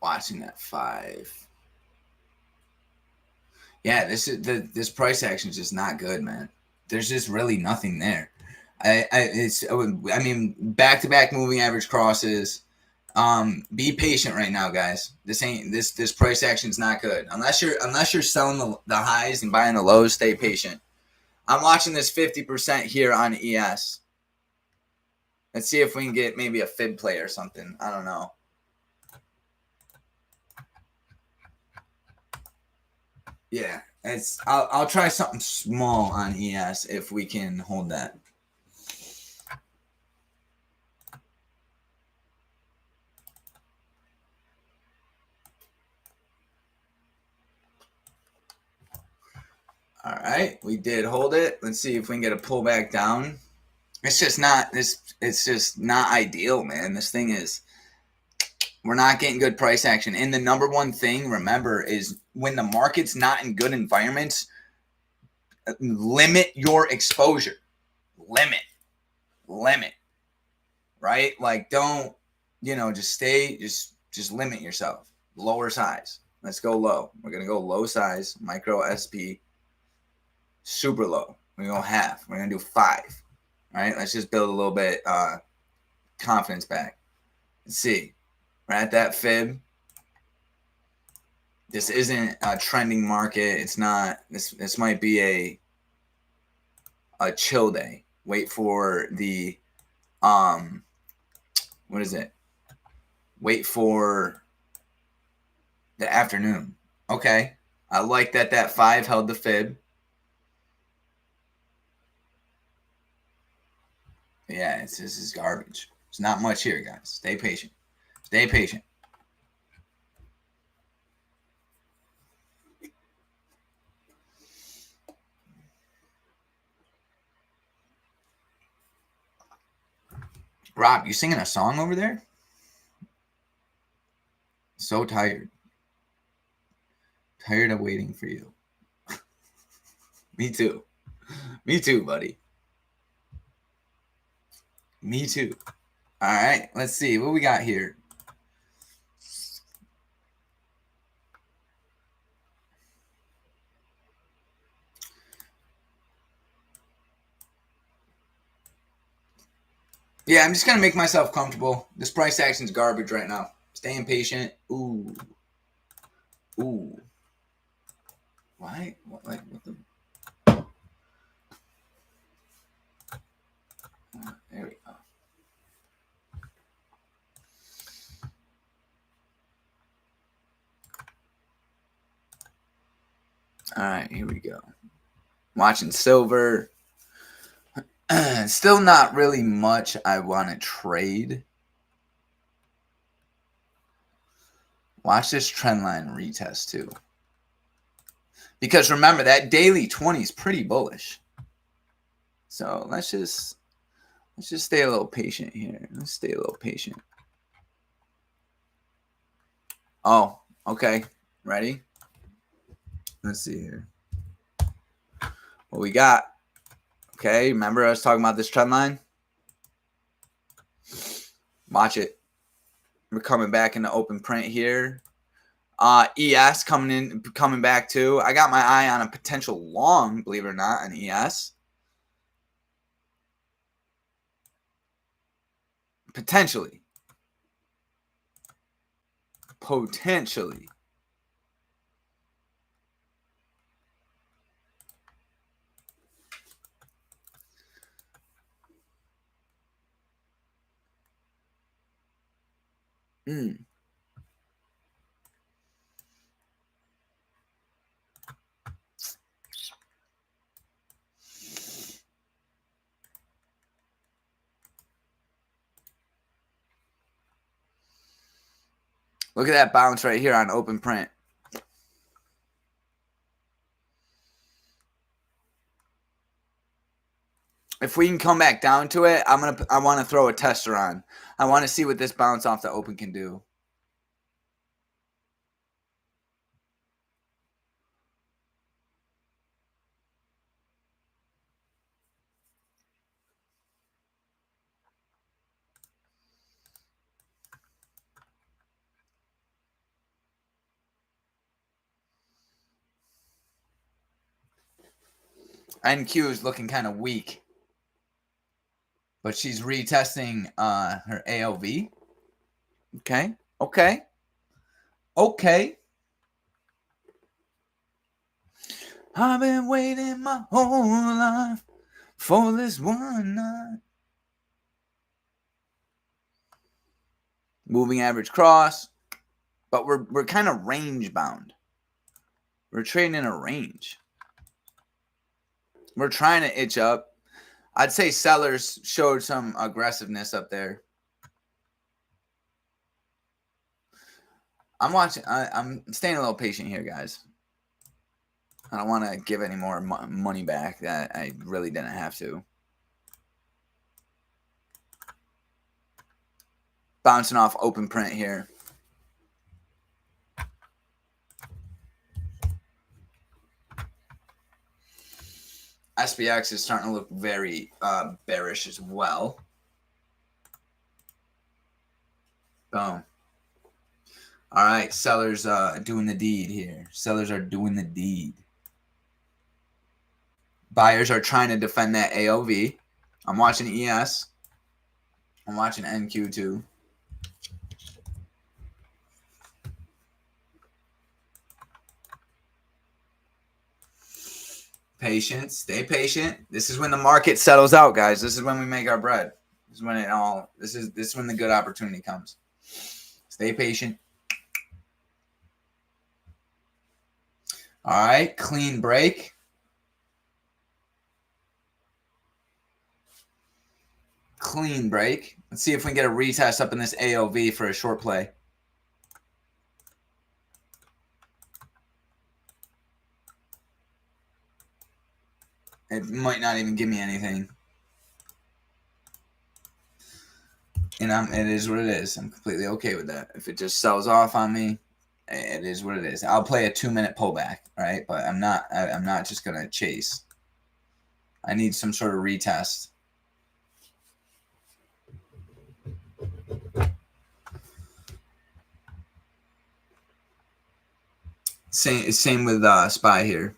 Watching that 5. Yeah, this price action is just not good, man. There's just really nothing there. I mean, back-to-back moving average crosses. Be patient right now, guys. This price action is not good. Unless you're selling the highs and buying the lows, stay patient. I'm watching this 50% here on ES. Let's see if we can get maybe a fib play or something. I don't know. Yeah, I'll try something small on ES if we can hold that. All right, we did hold it. Let's see if we can get a pullback down. It's just not it's just not ideal, man. This thing is we're not getting good price action. And the number one thing, remember, is when the market's not in good environments, limit your exposure. Limit. Right? Like don't, just limit yourself. Lower size. Let's go low. We're going to go low size, micro SP, super low. We're going to go half. We're going to do 5. All right? Let's just build a little bit confidence back. Let's see. We're at that fib. This isn't a trending market. It's not. This might be a chill day. Wait for the what is it? Wait for the afternoon. Okay. I like that 5 held the fib. Yeah, this is garbage. There's not much here, guys. Stay patient. Stay patient. Rob, you singing a song over there? So tired. Tired of waiting for you. Me too. Me too, buddy. Me too. All right, let's see what we got here. Yeah, I'm just going to make myself comfortable. This price action's garbage right now. Staying patient. Ooh. Ooh. Why? What the? There we go. All right, here we go. Watching silver. Still not really much I want to trade. Watch this trend line retest too. Because remember, that daily 20 is pretty bullish. So let's just stay a little patient here. Let's stay a little patient. Oh, okay. Ready? Let's see here. What we got? Okay, remember I was talking about this trend line? Watch it. We're coming back into open print here. ES coming back too. I got my eye on a potential long, believe it or not, an ES. Potentially. Look at that bounce right here on open print. If we can come back down to it, I want to throw a tester on. I want to see what this bounce off the open can do. NQ is looking kind of weak, but she's retesting her AOV. Okay. I've been waiting my whole life for this one night. Moving average cross, but we're kind of range bound. We're trading in a range. We're trying to itch up. I'd say sellers showed some aggressiveness up there. I'm staying a little patient here, guys. I don't want to give any more money back that I really didn't have to. Bouncing off open print here. SPX is starting to look very bearish as well. Boom. All right, sellers doing the deed here. Sellers are doing the deed. Buyers are trying to defend that AOV. I'm watching ES. I'm watching NQ too. Patience. Stay patient. This is when the market settles out, guys. This is when we make our bread. This is when it all. This is when the good opportunity comes. Stay patient. All right, clean break. Clean break. Let's see if we can get a retest up in this AOV for a short play. It might not even give me anything. And it is what it is. I'm completely okay with that. If it just sells off on me, it is what it is. I'll play a 2-minute pullback, right? But I'm not just gonna chase. I need some sort of retest. Same with SPY here.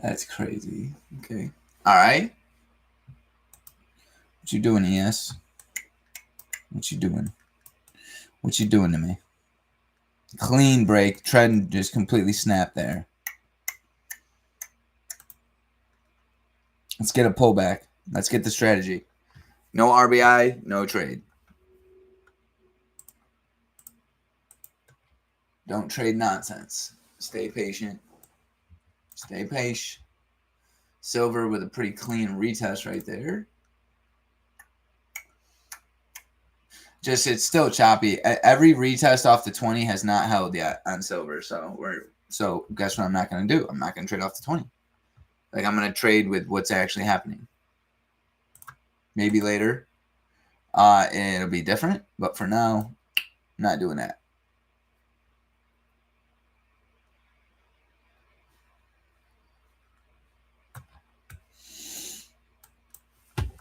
That's crazy. Okay. All right. What you doing, ES? What you doing? What you doing to me? Clean break. Trend just completely snapped there. Let's get a pullback. Let's get the strategy. No RBI, no trade. Don't trade nonsense. Stay patient. Stay patient. Silver with a pretty clean retest right there. Just it's still choppy. Every retest off the 20 has not held yet on silver. So guess what I'm not going to do? I'm not going to trade off the 20. Like I'm going to trade with what's actually happening. Maybe later it'll be different, but for now, I'm not doing that.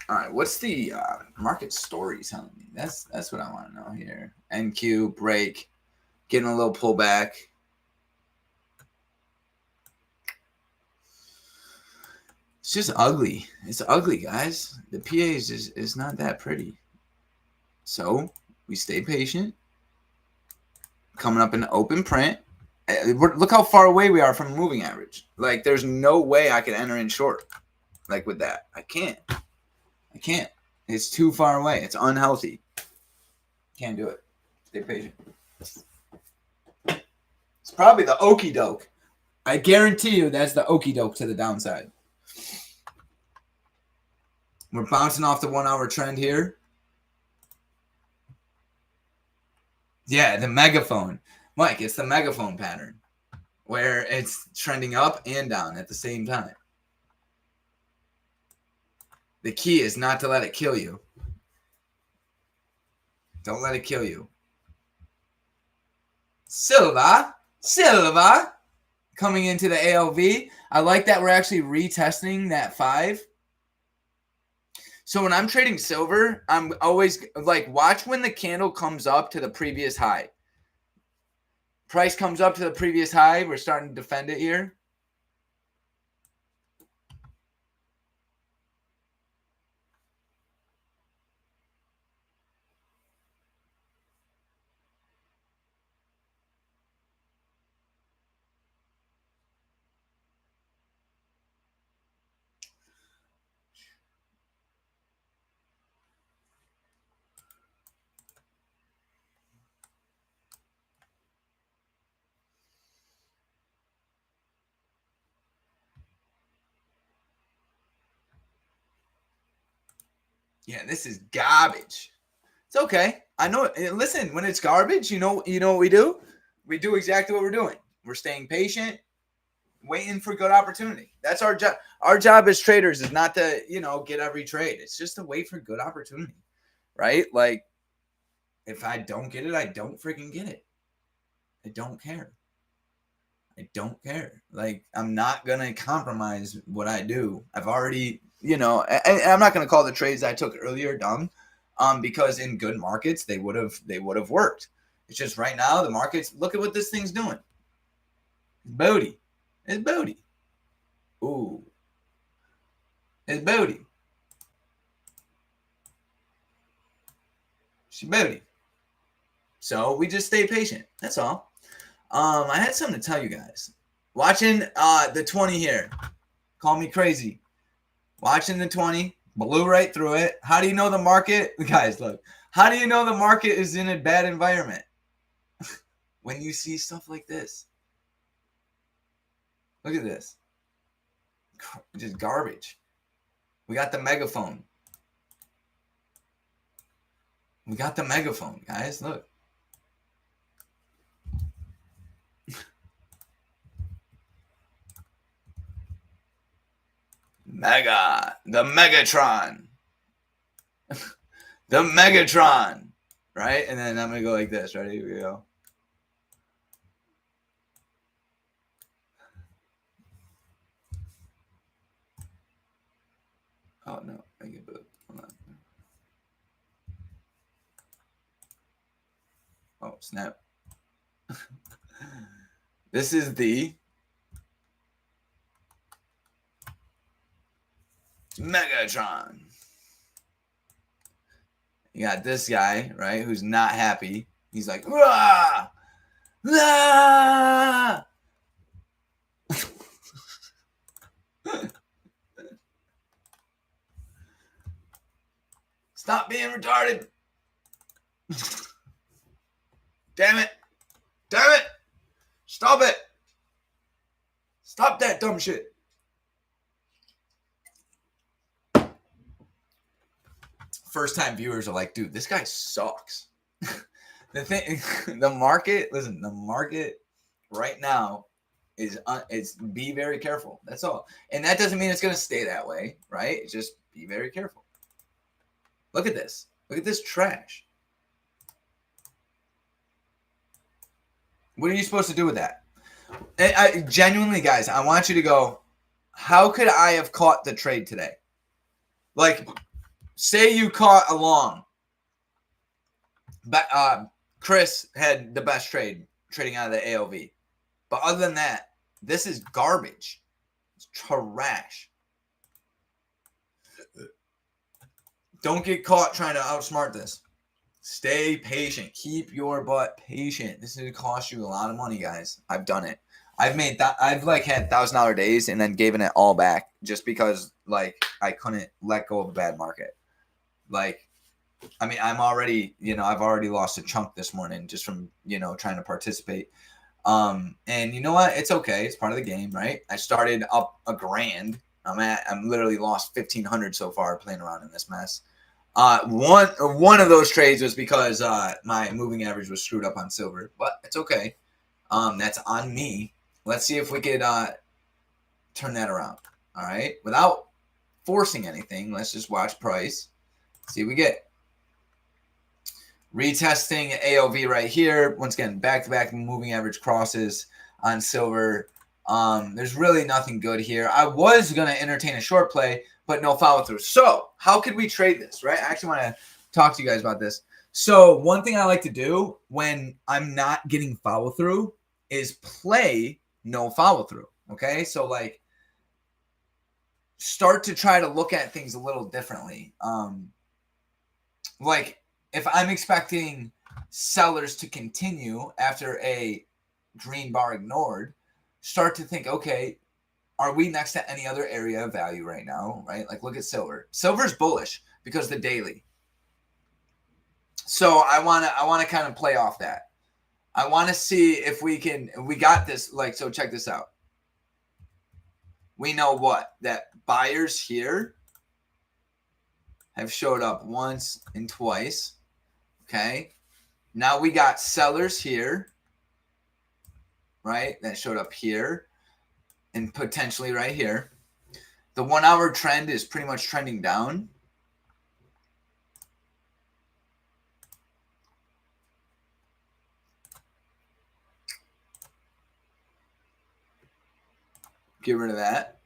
All right, what's the market story telling me? That's what I want to know here. NQ break, getting a little pullback. It's just ugly. It's ugly, guys. The PA is not that pretty. So we stay patient. Coming up in the open print. Look how far away we are from moving average. Like there's no way I could enter in short. Like with that, I can't. I can't. It's too far away. It's unhealthy. Can't do it. Stay patient. It's probably the okie doke. I guarantee you that's the okie doke to the downside. We're bouncing off the 1 hour trend here. Yeah, the megaphone. Mike, it's the megaphone pattern where it's trending up and down at the same time. The key is not to let it kill you. Don't let it kill you. Silva coming into the ALV. I like that we're actually retesting that 5. So when I'm trading silver, I'm always like, watch when the candle comes up to the previous high. Price comes up to the previous high. We're starting to defend it here. Yeah, this is garbage. It's okay. I know. Listen, when it's garbage, you know what we do? We do exactly what we're doing. We're staying patient, waiting for good opportunity. That's our job. Our job as traders is not to, get every trade. It's just to wait for good opportunity, right? Like, if I don't get it, I don't freaking get it. I don't care. I don't care. Like, I'm not going to compromise what I do. I've already, and I'm not going to call the trades I took earlier dumb, because in good markets, they would have worked. It's just right now, the markets, look at what this thing's doing. It's booty. It's booty. Ooh. It's booty. She booty. So we just stay patient. That's all. I had something to tell you guys. Watching the 20 here. Call me crazy. Watching the 20, blew right through it. How do you know the market? Guys, look. How do you know the market is in a bad environment? When you see stuff like this. Look at this. Just garbage. We got the megaphone. We got the megaphone, guys. Look. Mega. The Megatron. The Megatron. Right? And then I'm going to go like this. Ready? Here we go. Oh, no. I get booked. Hold on. Oh, snap. This is the Megatron. You got this guy, right, who's not happy. He's like, rah! Ah! Stop being retarded. Damn it. Damn it. Stop it. Stop that dumb shit. First time viewers are like, dude, this guy sucks. The market, listen, the market right now is it's be very careful. That's all. And that doesn't mean it's going to stay that way, right? It's just be very careful. Look at this. Look at this trash. What are you supposed to do with that? And I genuinely, guys, I want you to go, how could I have caught the trade today? Like, say you caught a long. But Chris had the best trading out of the AOV. But other than that, this is garbage. It's trash. Don't get caught trying to outsmart this. Stay patient. Keep your butt patient. This is going to cost you a lot of money, guys. I've done it. I've made that. I've like had $1,000 days and then given it all back just because like I couldn't let go of a bad market. Like, I mean, I'm already, I've already lost a chunk this morning just from, trying to participate. And you know what? It's okay. It's part of the game, right? I started up $1,000. I'm literally lost 1,500 so far playing around in this mess. One of those trades was because my moving average was screwed up on silver, but it's okay. That's on me. Let's see if we could turn that around. All right, without forcing anything, let's just watch price. See what we get. Retesting AOV right here. Once again, back-to-back moving average crosses on silver. There's really nothing good here. I was going to entertain a short play, but no follow through. So how could we trade this, right? I actually want to talk to you guys about this. So one thing I like to do when I'm not getting follow through is play no follow through. Okay. So like start to try to look at things a little differently. Like if I'm expecting sellers to continue after a green bar ignored, start to think, okay, are we next to any other area of value right now, right? Like look at silver. Silver's bullish because the daily. So I want to kind of play off that. I want to see if we got this, like, so check this out. We know what? That buyers here have showed up once and twice. Okay. Now we got sellers here, right? That showed up here and potentially right here. The 1 hour trend is pretty much trending down. Get rid of that.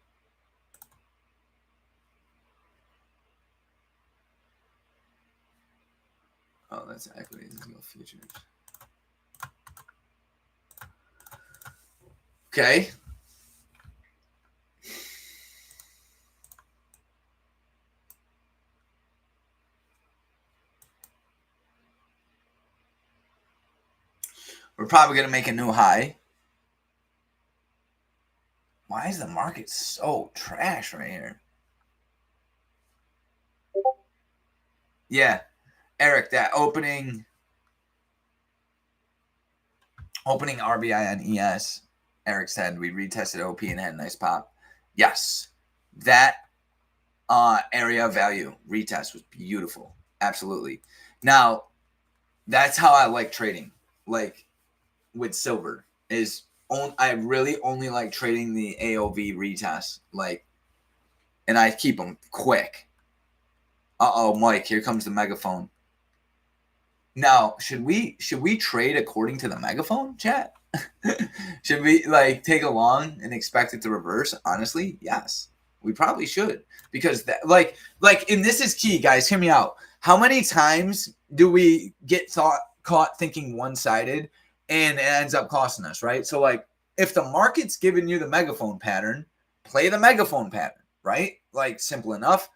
Oh, that's equities. Let's go futures. Okay. We're probably going to make a new high. Why is the market so trash right here? Yeah, Eric, that opening RBI on ES. Eric said we retested OP and had a nice pop. Yes, that area of value retest was beautiful. Absolutely. Now, that's how I like trading. Like with silver is I really only like trading the AOV retest. Like, and I keep them quick. Uh-oh, Mike, here comes the megaphone. Now, should we trade according to the megaphone, chat? Should we like take along and expect it to reverse? Honestly, yes. We probably should. Because that like and this is key, guys. Hear me out. How many times do we get caught thinking one-sided and it ends up costing us, right? So like if the market's giving you the megaphone pattern, play the megaphone pattern, right? Like simple enough.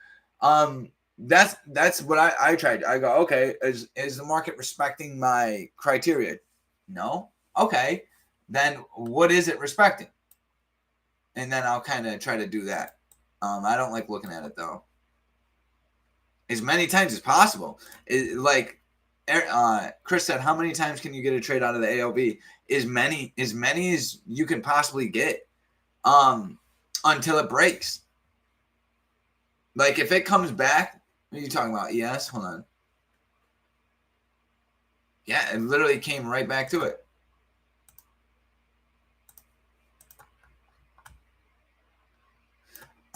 That's what I tried. I go, okay, is the market respecting my criteria? No. Okay. Then what is it respecting? And then I'll kind of try to do that. I don't like looking at it though. As many times as possible. Chris said, how many times can you get a trade out of the AOV? As many as you can possibly get. Until it breaks. Like if it comes back, what are you talking about? ES? Hold on. Yeah, it literally came right back to it.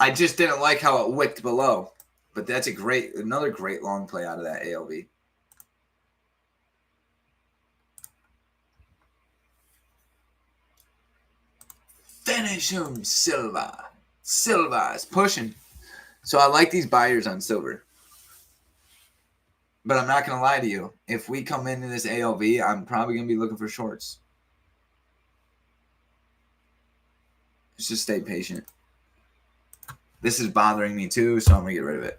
I just didn't like how it wicked below. But that's another great long play out of that AOV. Finish him, Silva. Silva is pushing. So I like these buyers on silver. But I'm not going to lie to you. If we come into this ALV, I'm probably going to be looking for shorts. Let's just stay patient. This is bothering me too, so I'm going to get rid of it.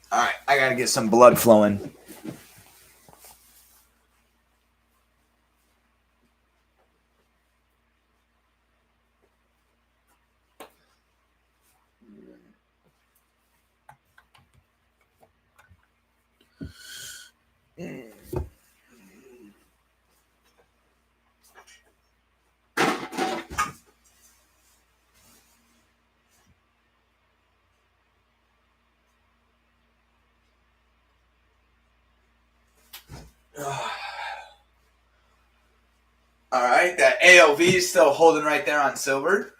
All right, I got to get some blood flowing. All right, that ALV is still holding right there on silver.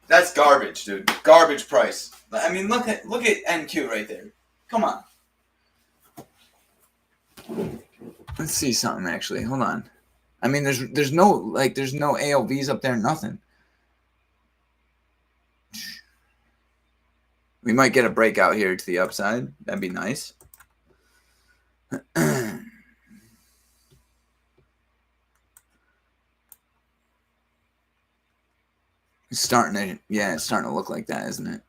That's garbage, dude. Garbage price. I mean, look at NQ right there. Come on. Let's see something actually. Hold on. I mean, there's no ALVs up there. Nothing. We might get a breakout here to the upside. That'd be nice. It's starting to look like that, isn't it?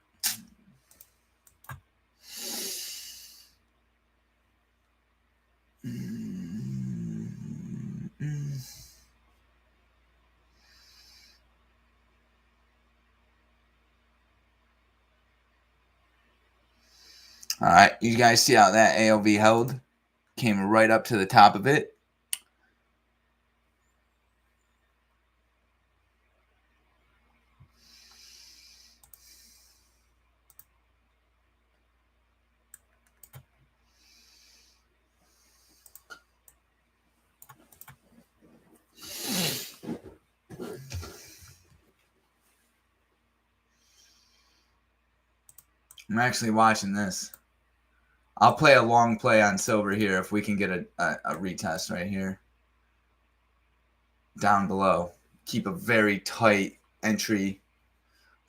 All right, you guys see how that ALV held? Came right up to the top of it. I'm actually watching this. I'll play a long play on silver here if we can get a retest right here. Down below. Keep a very tight entry.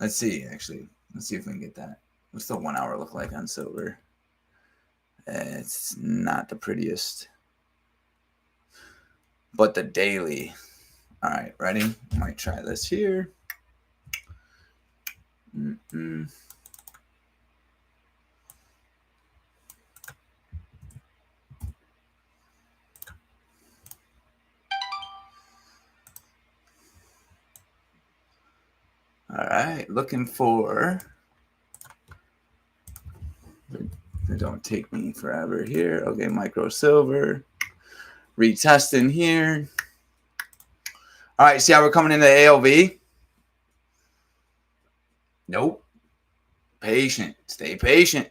Let's see, actually. Let's see if we can get that. What's the 1 hour look like on silver? It's not the prettiest. But the daily. All right, ready? Might try this here. All right, looking for. It don't take me forever here. Okay, micro silver. Retesting here. All right, see how we're coming into ALV? Nope. Patient. Stay patient.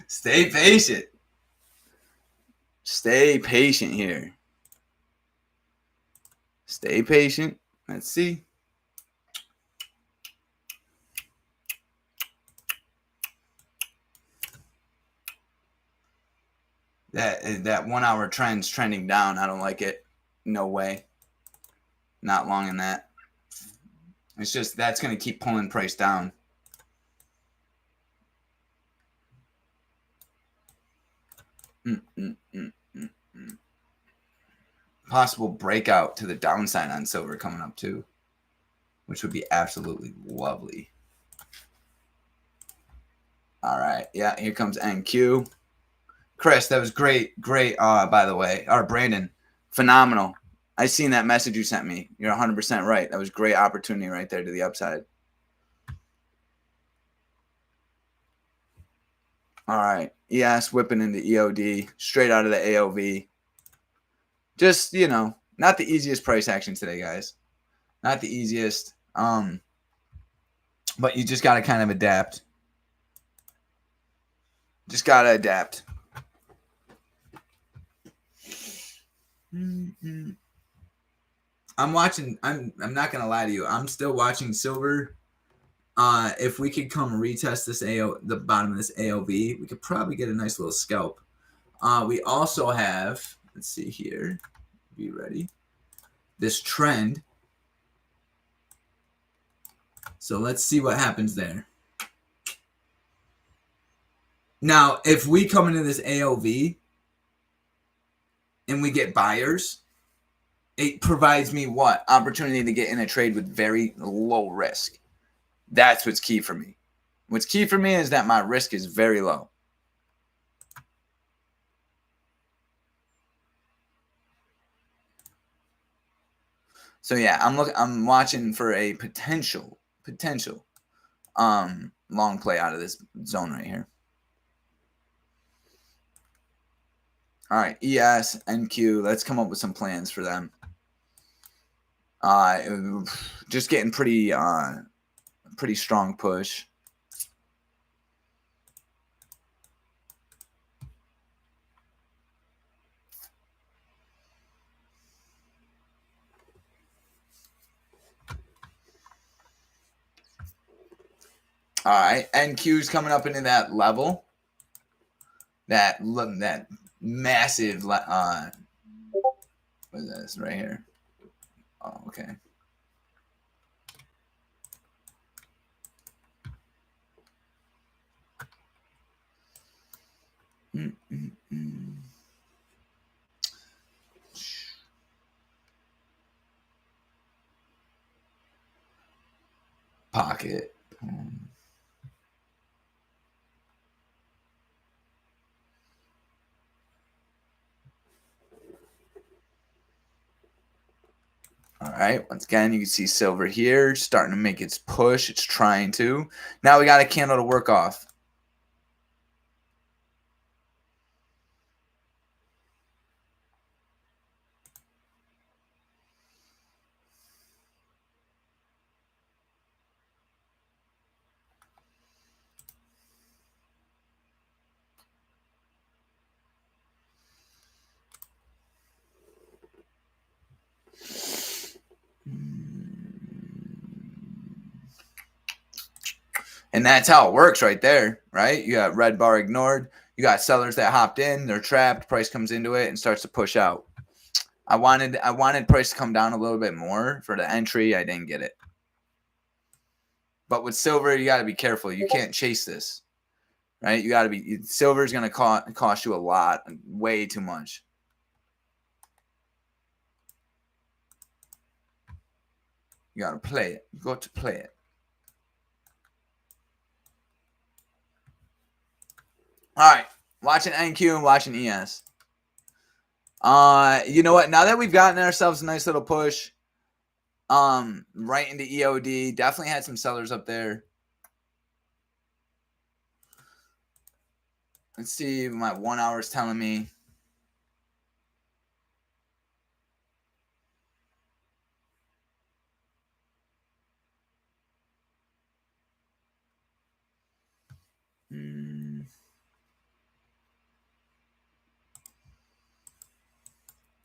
Stay patient. Stay patient here. Stay patient. Let's see. That 1 hour trend's trending down. I don't like it. No way. Not long in that. It's just that's going to keep pulling price down. Possible breakout to the downside on silver coming up too, which would be absolutely lovely. All right. Yeah, here comes NQ. Chris, that was great. Great, by the way. Or Brandon, phenomenal. I seen that message you sent me. You're 100% right. That was great opportunity right there to the upside. All right. ES whipping into EOD straight out of the AOV. Just, you know, not the easiest price action today, guys. Not the easiest. But you just got to kind of adapt. Just got to adapt. I'm watching. I'm not gonna lie to you. I'm still watching silver. If we could come retest this the bottom of this AOV, we could probably get a nice little scalp. We also have. Let's see here. Be ready. This trend. So let's see what happens there. Now, if we come into this AOV and we get buyers, it provides me what? Opportunity to get in a trade with very low risk. That's what's key for me. What's key for me is that my risk is very low. So yeah, I'm watching for a potential long play out of this zone right here. All right, ES, NQ, let's come up with some plans for them. Just getting pretty strong push. All right, NQ's coming up into that level. That massive what is this right here? Oh, okay. Pocket. All right. Once again, you can see silver here starting to make its push. It's trying to. Now we got a candle to work off. And that's how it works right there, right? You got red bar ignored. You got sellers that hopped in, they're trapped, price comes into it and starts to push out. I wanted price to come down a little bit more for the entry. I didn't get it. But with silver, you got to be careful. You can't chase this, right? You got to be, silver is going to cost you a lot, way too much. You got to play it. You got to play it. All right, watching NQ and watching ES. You know what? Now that we've gotten ourselves a nice little push, right into EOD, definitely had some sellers up there. Let's see, my 1 hour is telling me.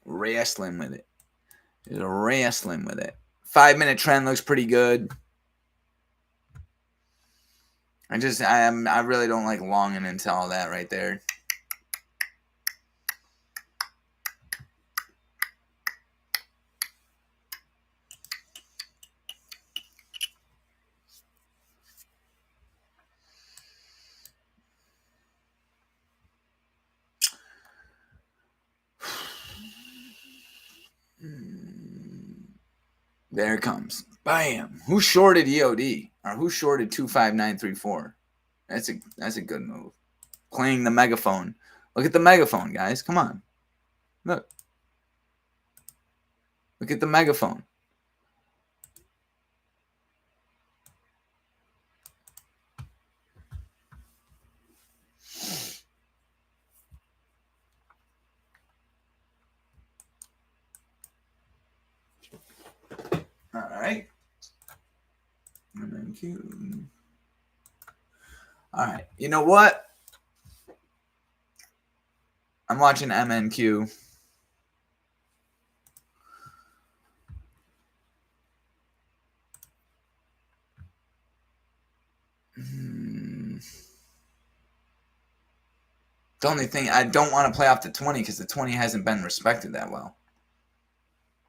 Wrestling with it. There's a wrestling with it. 5 minute trend looks pretty good. I really don't like longing into all that right there. There it comes. Bam. Who shorted EOD? Or who shorted 25934? That's a good move. Playing the megaphone. Look at the megaphone, guys. Come on. Look. Look at the megaphone. All right. MNQ. All right. You know what? I'm watching MNQ. The only thing, I don't want to play off the 20 because the 20 hasn't been respected that well.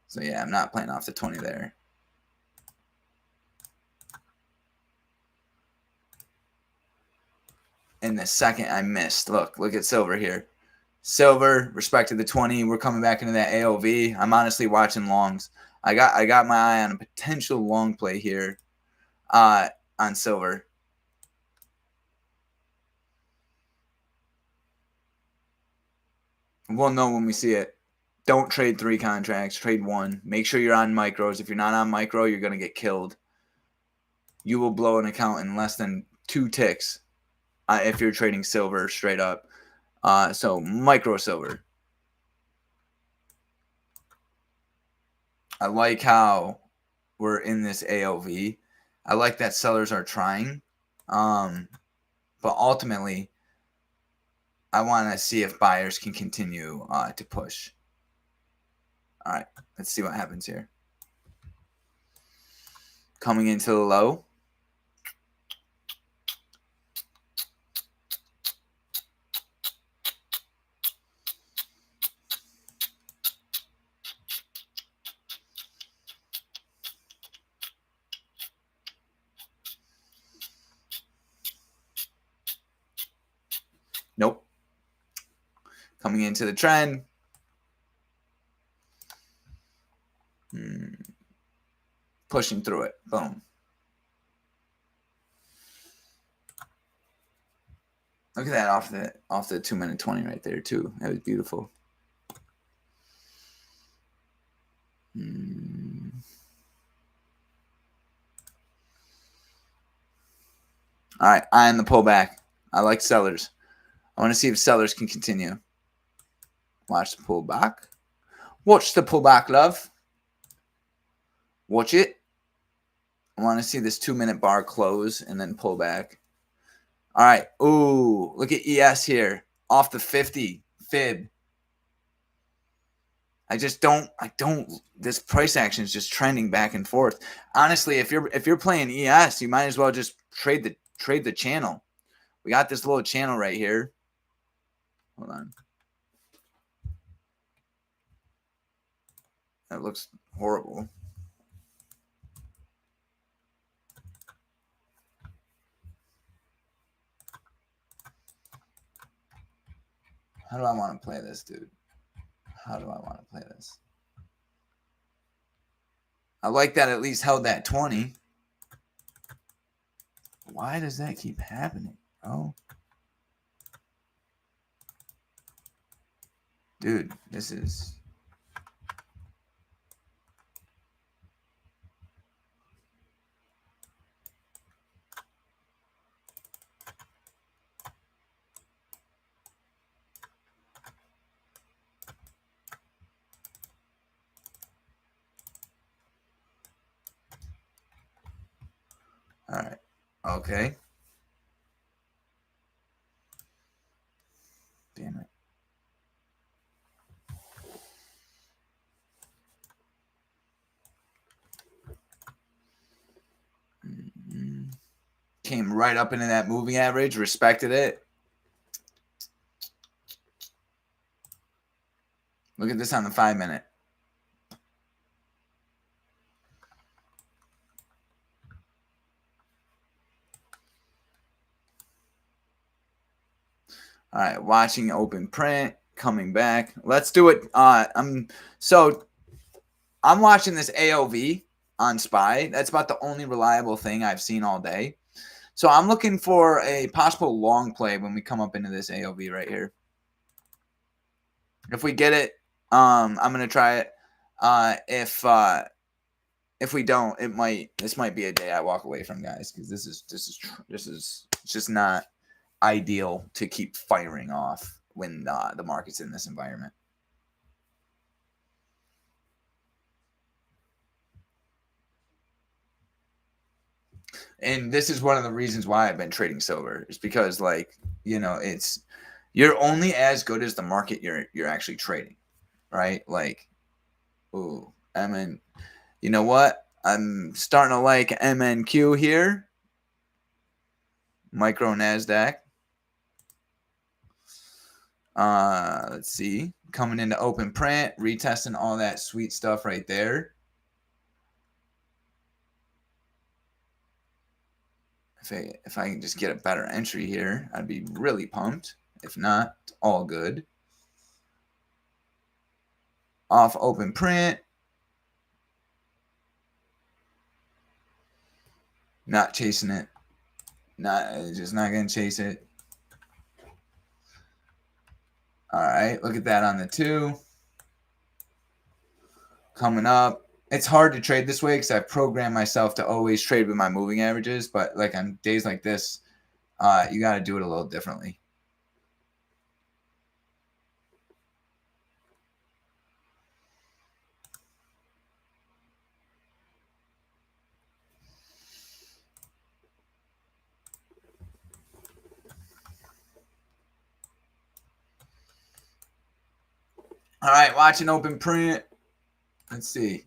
So yeah, I'm not playing off the 20 there. In the second I missed. Look at silver here. Silver respected the 20. We're coming back into that AOV. I'm honestly watching longs. I got my eye on a potential long play here on silver. We'll know when we see it. Don't trade 3 contracts. Trade 1. Make sure you're on micros. If you're not on micro, you're going to get killed. You will blow an account in less than 2 ticks if you're trading silver straight up. So micro silver. I like how we're in this AOV. I like that sellers are trying. But ultimately, I want to see if buyers can continue to push. All right, let's see what happens here. Coming into the low. Nope. Coming into the trend. Pushing through it. Boom. Look at that off the 2 minute 20 right there too. That was beautiful. All right, eye on the pullback. I like sellers. I want to see if sellers can continue. Watch the pullback. Watch the pullback, love. Watch it. I want to see this 2 minute bar close and then pull back. All right. Ooh, look at ES here. Off the 50 fib. This price action is just trending back and forth. Honestly, if you're playing ES, you might as well just trade trade the channel. We got this little channel right here. Hold on. That looks horrible. How do I want to play this, dude? How do I want to play this? I like that at least held that 20. Why does that keep happening, bro? Dude, this is... All right. Okay. Damn it. Came right up into that moving average, respected it. Look at this on the 5-minute. All right, watching open print, coming back. Let's do it. I'm watching this AOV on SPY. That's about the only reliable thing I've seen all day. So I'm looking for a possible long play when we come up into this AOV right here. If we get it, I'm gonna try it. If we don't, this might be a day I walk away from, guys, because this is just not ideal to keep firing off when the market's in this environment. And this is one of the reasons why I've been trading silver, is because, like, you know, you're only as good as the market you're actually trading, right? Like, ooh, I mean, you know what? I'm starting to like MNQ here. Micro NASDAQ. Let's see. Coming into open print, retesting all that sweet stuff right there. If I can just get a better entry here, I'd be really pumped. If not, all good. Off open print. Not chasing it. Just not going to chase it. All right, look at that on the 2. Coming up. It's hard to trade this way because I've programmed myself to always trade with my moving averages. But like on days like this, you got to do it a little differently. All right, watching open print. Let's see.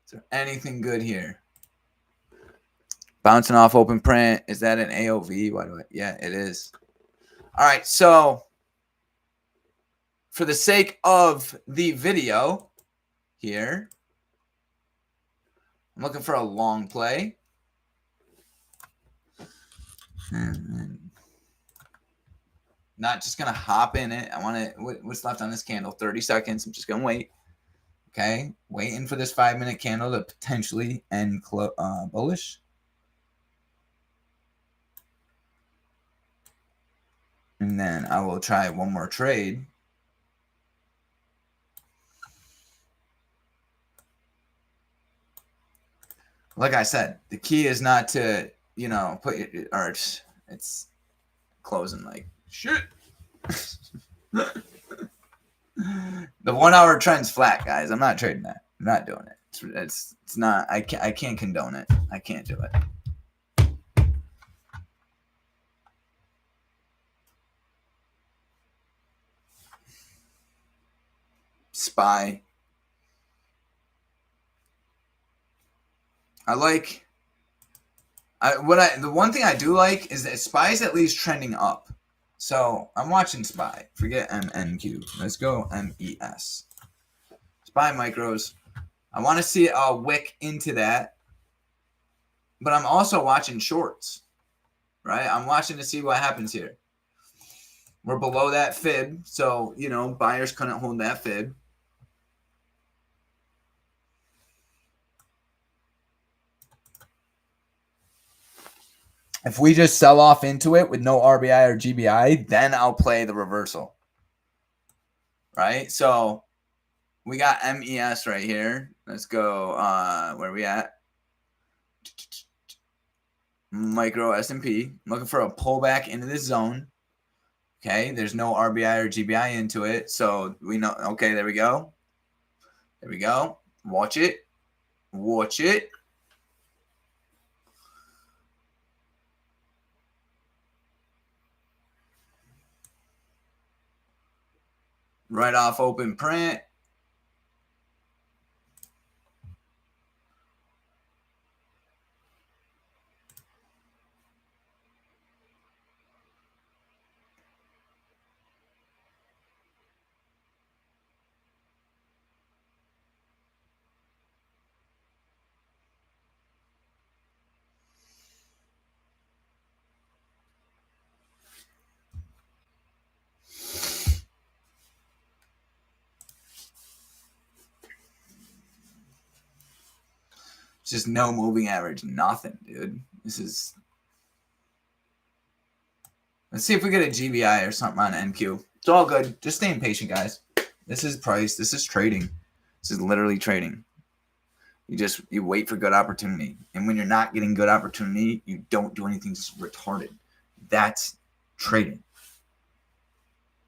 Is there anything good here? Bouncing off open print. Is that an AOV? Yeah, it is. All right, so for the sake of the video here, I'm looking for a long play. Not just going to hop in it. I want to, what's left on this candle? 30 seconds. I'm just going to wait. Okay. Waiting for this 5-minute candle to potentially end bullish. And then I will try one more trade. Like I said, the key is not to, you know, it's closing like shit. The 1 hour trend's flat, guys. I'm not trading that. I'm not doing it. It's not. I can't condone it. I can't do it. SPY. I like The one thing I do like is that SPY is at least trending up. So I'm watching SPY. Forget MNQ. Let's go MES. SPY micros. I want to see a wick into that. But I'm also watching shorts. Right? I'm watching to see what happens here. We're below that fib. So, you know, buyers couldn't hold that fib. If we just sell off into it with no RBI or GBI, then I'll play the reversal. Right? So we got MES right here. Let's go. Where are we at? Micro S&P. Looking for a pullback into this zone. Okay. There's no RBI or GBI into it. So we know. Okay. There we go. There we go. Watch it. Watch it. Right off open print. Just no moving average. Nothing, dude. This is... Let's see if we get a GBI or something on NQ. It's all good. Just staying patient, guys. This is price. This is trading. This is literally trading. You wait for good opportunity. And when you're not getting good opportunity, you don't do anything retarded. That's trading.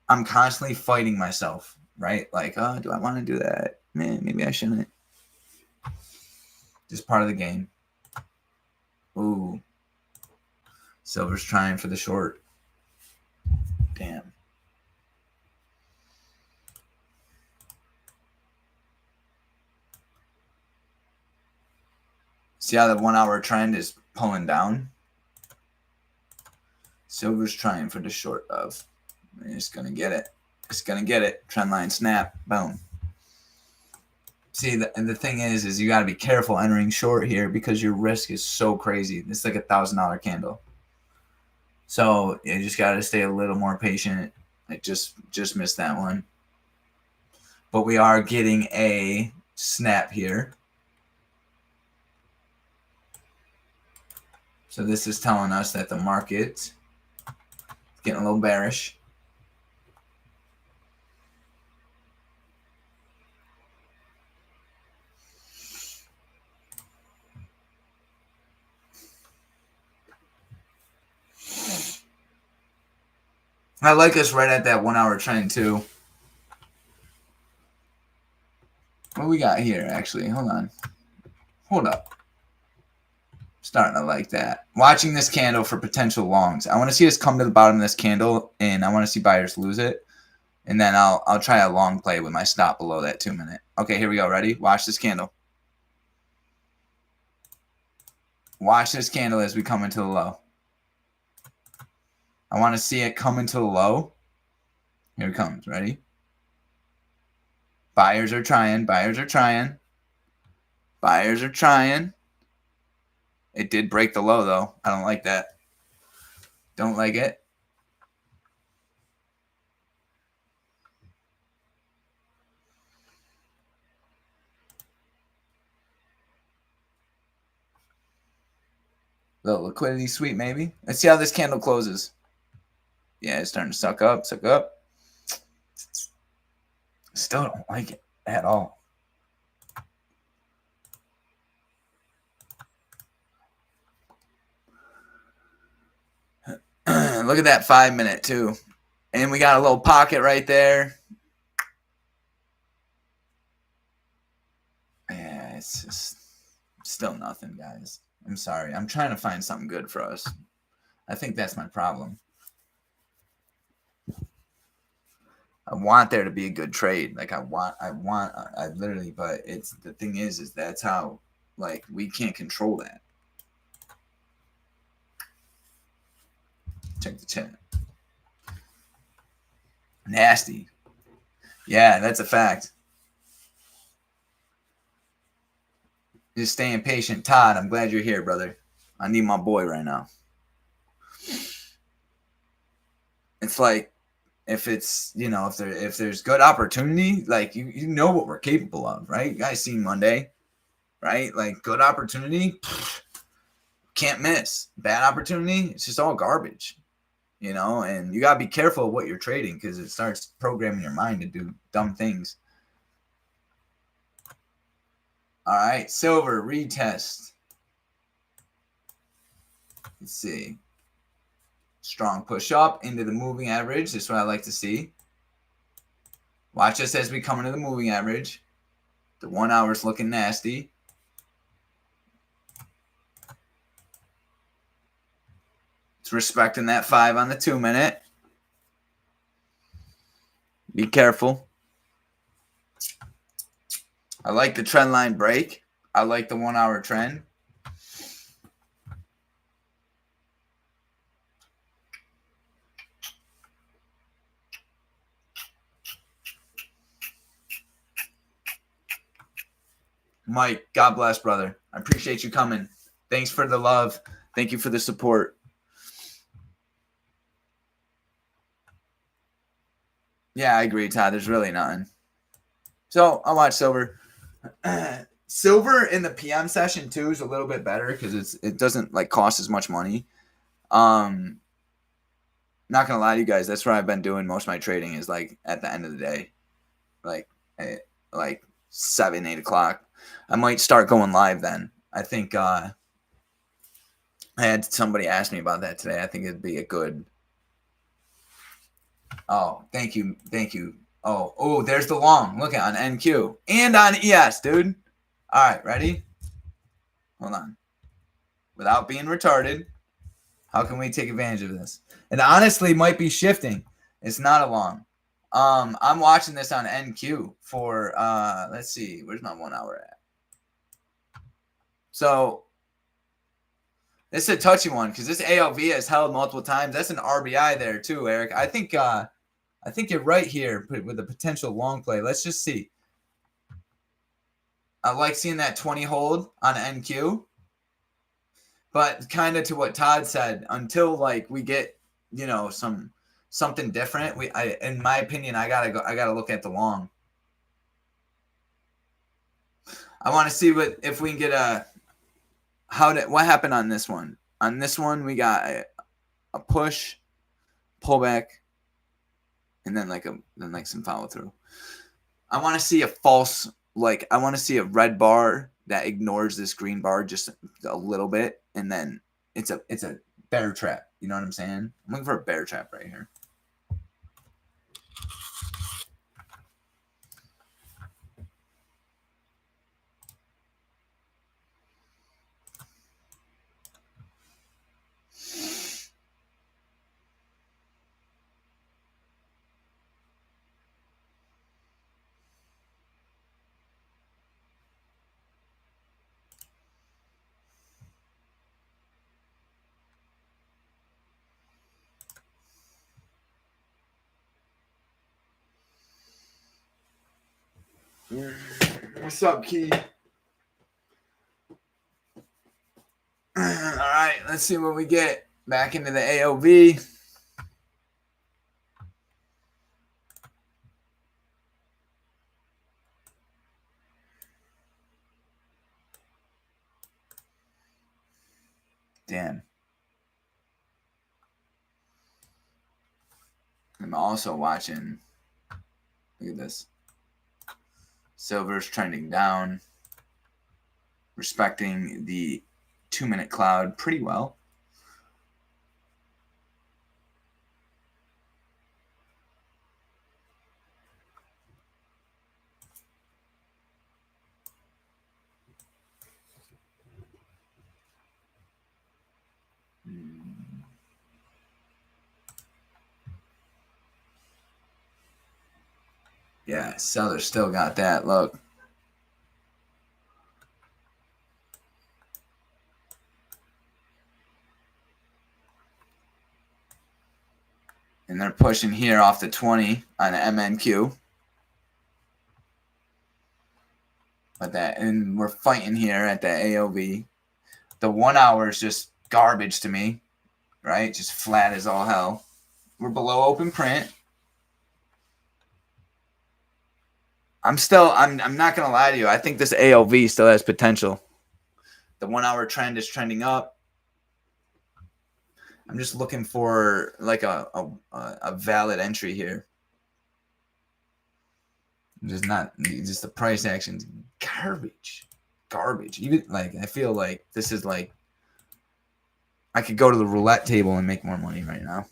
I'm constantly fighting myself, right? Like, oh, do I want to do that? Man, maybe I shouldn't. Just part of the game. Ooh. Silver's trying for the short. Damn. See how the 1 hour trend is pulling down? Silver's trying for the short of. It's going to get it. It's going to get it. Trend line snap. Boom. See, the thing is you got to be careful entering short here because your risk is so crazy. It's like $1,000 candle. So you just got to stay a little more patient. I just missed that one. But we are getting a snap here. So this is telling us that the market is getting a little bearish. I like us right at that 1 hour trend too. What we got here, actually? Hold on. Hold up. Starting to like that. Watching this candle for potential longs. I want to see us come to the bottom of this candle, and I want to see buyers lose it. And then I'll try a long play with my stop below that 2 minute. Okay, here we go. Ready? Watch this candle. Watch this candle as we come into the low. I want to see it come into the low. Here it comes. Ready? Buyers are trying. Buyers are trying. Buyers are trying. It did break the low, though. I don't like that. Don't like it. Little liquidity sweep, maybe. Let's see how this candle closes. Yeah, it's starting to suck up. Suck up. Still don't like it at all. Look at that 5 minute too. And we got a little pocket right there. Yeah, it's just still nothing, guys. I'm sorry. I'm trying to find something good for us. I think that's my problem. I want there to be a good trade. Like I literally, but it's the thing is that's how, like, we can't control that. Check the chat. Nasty. Yeah, that's a fact. Just staying patient. Todd, I'm glad you're here, brother. I need my boy right now. It's like, if it's, you know, if there's good opportunity, like you know what we're capable of, right? You guys seen Monday, right? Like good opportunity, can't miss. Bad opportunity, it's just all garbage, you know. And you gotta be careful of what you're trading because it starts programming your mind to do dumb things. All right, silver retest. Let's see. Strong push up into the moving average. This is what I like to see. Watch us as we come into the moving average. The 1 hour is looking nasty. It's respecting that 5 on the 2 minute. Be careful. I like the trend line break. I like the 1 hour trend. Mike, God bless, brother. I appreciate you coming. Thanks for the love. Thank you for the support. Yeah, I agree, Todd. There's really nothing. So I'll watch silver. Silver in the PM session too is a little bit better because it doesn't like cost as much money. Not gonna lie to you guys, that's where I've been doing most of my trading is like at the end of the day, like 7-8 o'clock. I might start going live then. I think I had somebody ask me about that today. I think it'd be a good. Oh, thank you. Oh, there's the long. Look at on NQ and on ES, dude. All right, ready? Hold on. Without being retarded, how can we take advantage of this? It honestly might be shifting. It's not a long. I'm watching this on NQ for let's see, where's my 1 hour at? So this is a touchy one because this ALV has held multiple times. That's an RBI there too, Eric. I think you're right here with a potential long play. Let's just see. I like seeing that 20 hold on NQ. But kind of to what Todd said, until like we get, you know, something different, in my opinion, I gotta look at the long. I want to see if we can get what happened on this one. On this one, we got a push, pullback, and then some follow through. I want to see a false, I want to see a red bar that ignores this green bar just a little bit, and then it's a bear trap. You know what I'm saying? I'm looking for a bear trap right here. What's up, Key? All right, let's see what we get back into the AOV. Damn. I'm also watching. Look at this. Silver's trending down, respecting the 2 minute cloud pretty well. Yeah, seller still got that. Look. And they're pushing here off the 20 on MNQ. But that, and we're fighting here at the AOV. The 1 hour is just garbage to me, right? Just flat as all hell. We're below open print. I'm not gonna lie to you. I think this AOV still has potential. The 1 hour trend is trending up. I'm just looking for like a valid entry here. Just the price action's garbage. Even like I feel like this is like I could go to the roulette table and make more money right now.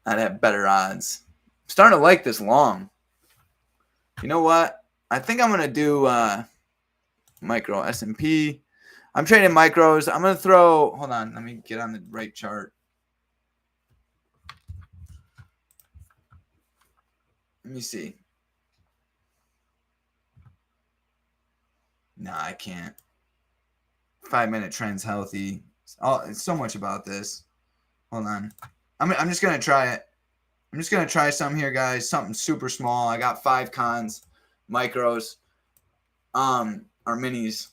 I'd have better odds. I'm starting to like this long. You know what? I think I'm gonna do micro S&P. I'm trading micros. I'm gonna throw. Hold on. Let me get on the right chart. Let me see. Nah, I can't. 5-minute trend's healthy. Oh, it's so much about this. Hold on. I'm just gonna try it. I'm just gonna try some here, guys. Something super small. I got 5 cons, micros, or minis.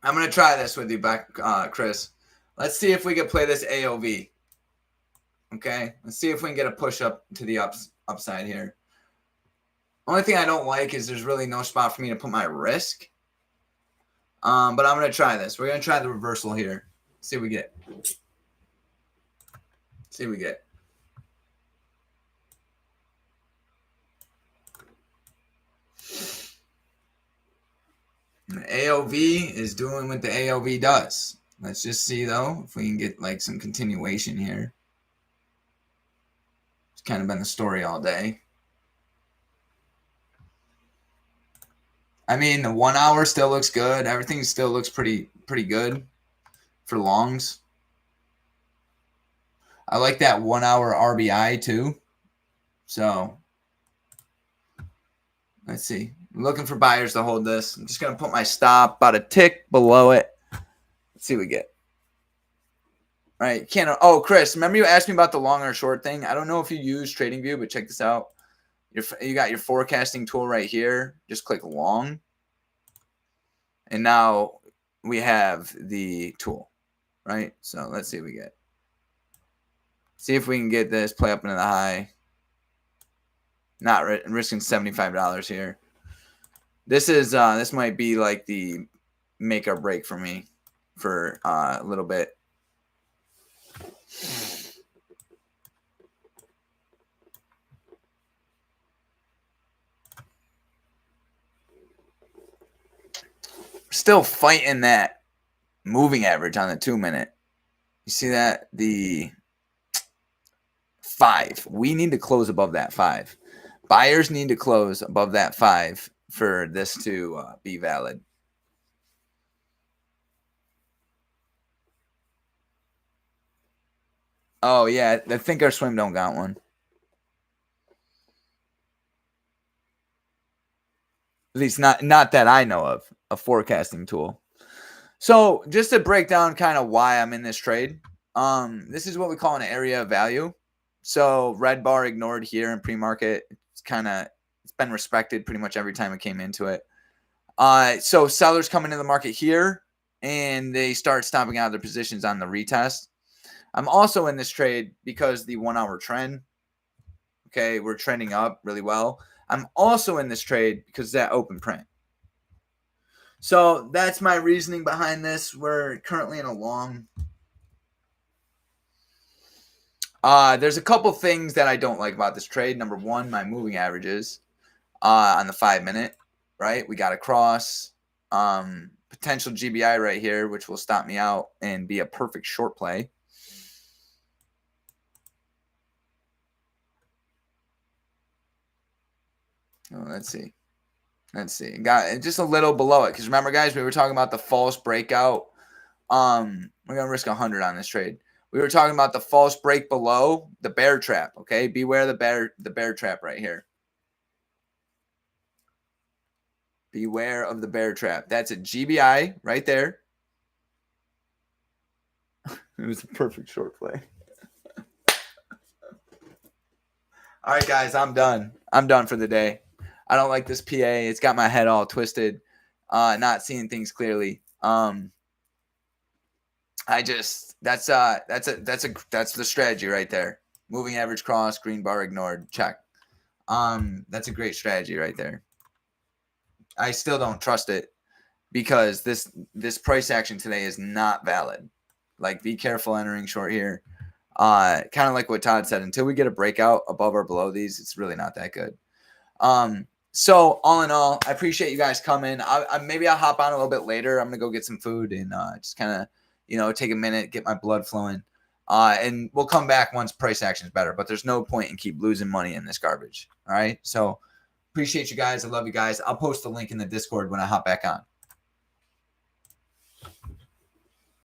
I'm gonna try this with you back, Chris. Let's see if we can play this AOV. Okay, let's see if we can get a push up to the upside here. Only thing I don't like is there's really no spot for me to put my risk. But I'm gonna try this. We're gonna try the reversal here. See what we get. See what we get. And the AOV is doing what the AOV does. Let's just see though if we can get like some continuation here. It's kind of been the story all day. I mean, the 1 hour still looks good. Everything still looks pretty good for longs. I like that 1 hour RBI too. So let's see. I'm looking for buyers to hold this. I'm just going to put my stop about a tick below it. Let's see what we get. All right. Oh, Chris, remember you asked me about the long or short thing? I don't know if you use TradingView, but check this out. You got your forecasting tool right here. Just click long. And now we have the tool, right? So let's see what we get. See if we can get this play up into the high. Not risking $75 here. This might be like the make or break for me for a little bit. Still fighting that moving average on the 2 minute. You see that? The 5. We need to close above that 5. Buyers need to close above that 5 for this to be valid. Oh, yeah. I think our swim don't got one. At least not that I know of, a forecasting tool. So just to break down kind of why I'm in this trade, this is what we call an area of value. So red bar ignored here in pre-market. It's been respected pretty much every time it came into it. So sellers come into the market here and they start stopping out of their positions on the retest. I'm also in this trade because the 1 hour trend, okay, we're trending up really well. I'm also in this trade because of that open print. So that's my reasoning behind this. We're currently in a long. There's a couple things that I don't like about this trade. Number one, my moving averages on the 5 minute, right? We got a cross, potential GBI right here, which will stop me out and be a perfect short play. Oh, let's see. Got just a little below it. Because remember, guys, we were talking about the false breakout. We're going to risk 100 on this trade. We were talking about the false break below the bear trap. Okay, beware the bear trap right here. Beware of the bear trap. That's a GBI right there. It was a perfect short play. All right, guys, I'm done. I'm done for the day. I don't like this PA. It's got my head all twisted. Not seeing things clearly. That's the strategy right there. Moving average cross, green bar ignored, check. That's a great strategy right there. I still don't trust it because this price action today is not valid. Like, be careful entering short here. Kind of like what Todd said, until we get a breakout above or below these, it's really not that good. So all in all, I appreciate you guys coming. Maybe I'll hop on a little bit later. I'm gonna go get some food and just kind of take a minute, get my blood flowing, and we'll come back once price action is better. But there's no point in keep losing money in this garbage. All right, so appreciate you guys. I love you guys. I'll post the link in the Discord when I hop back on.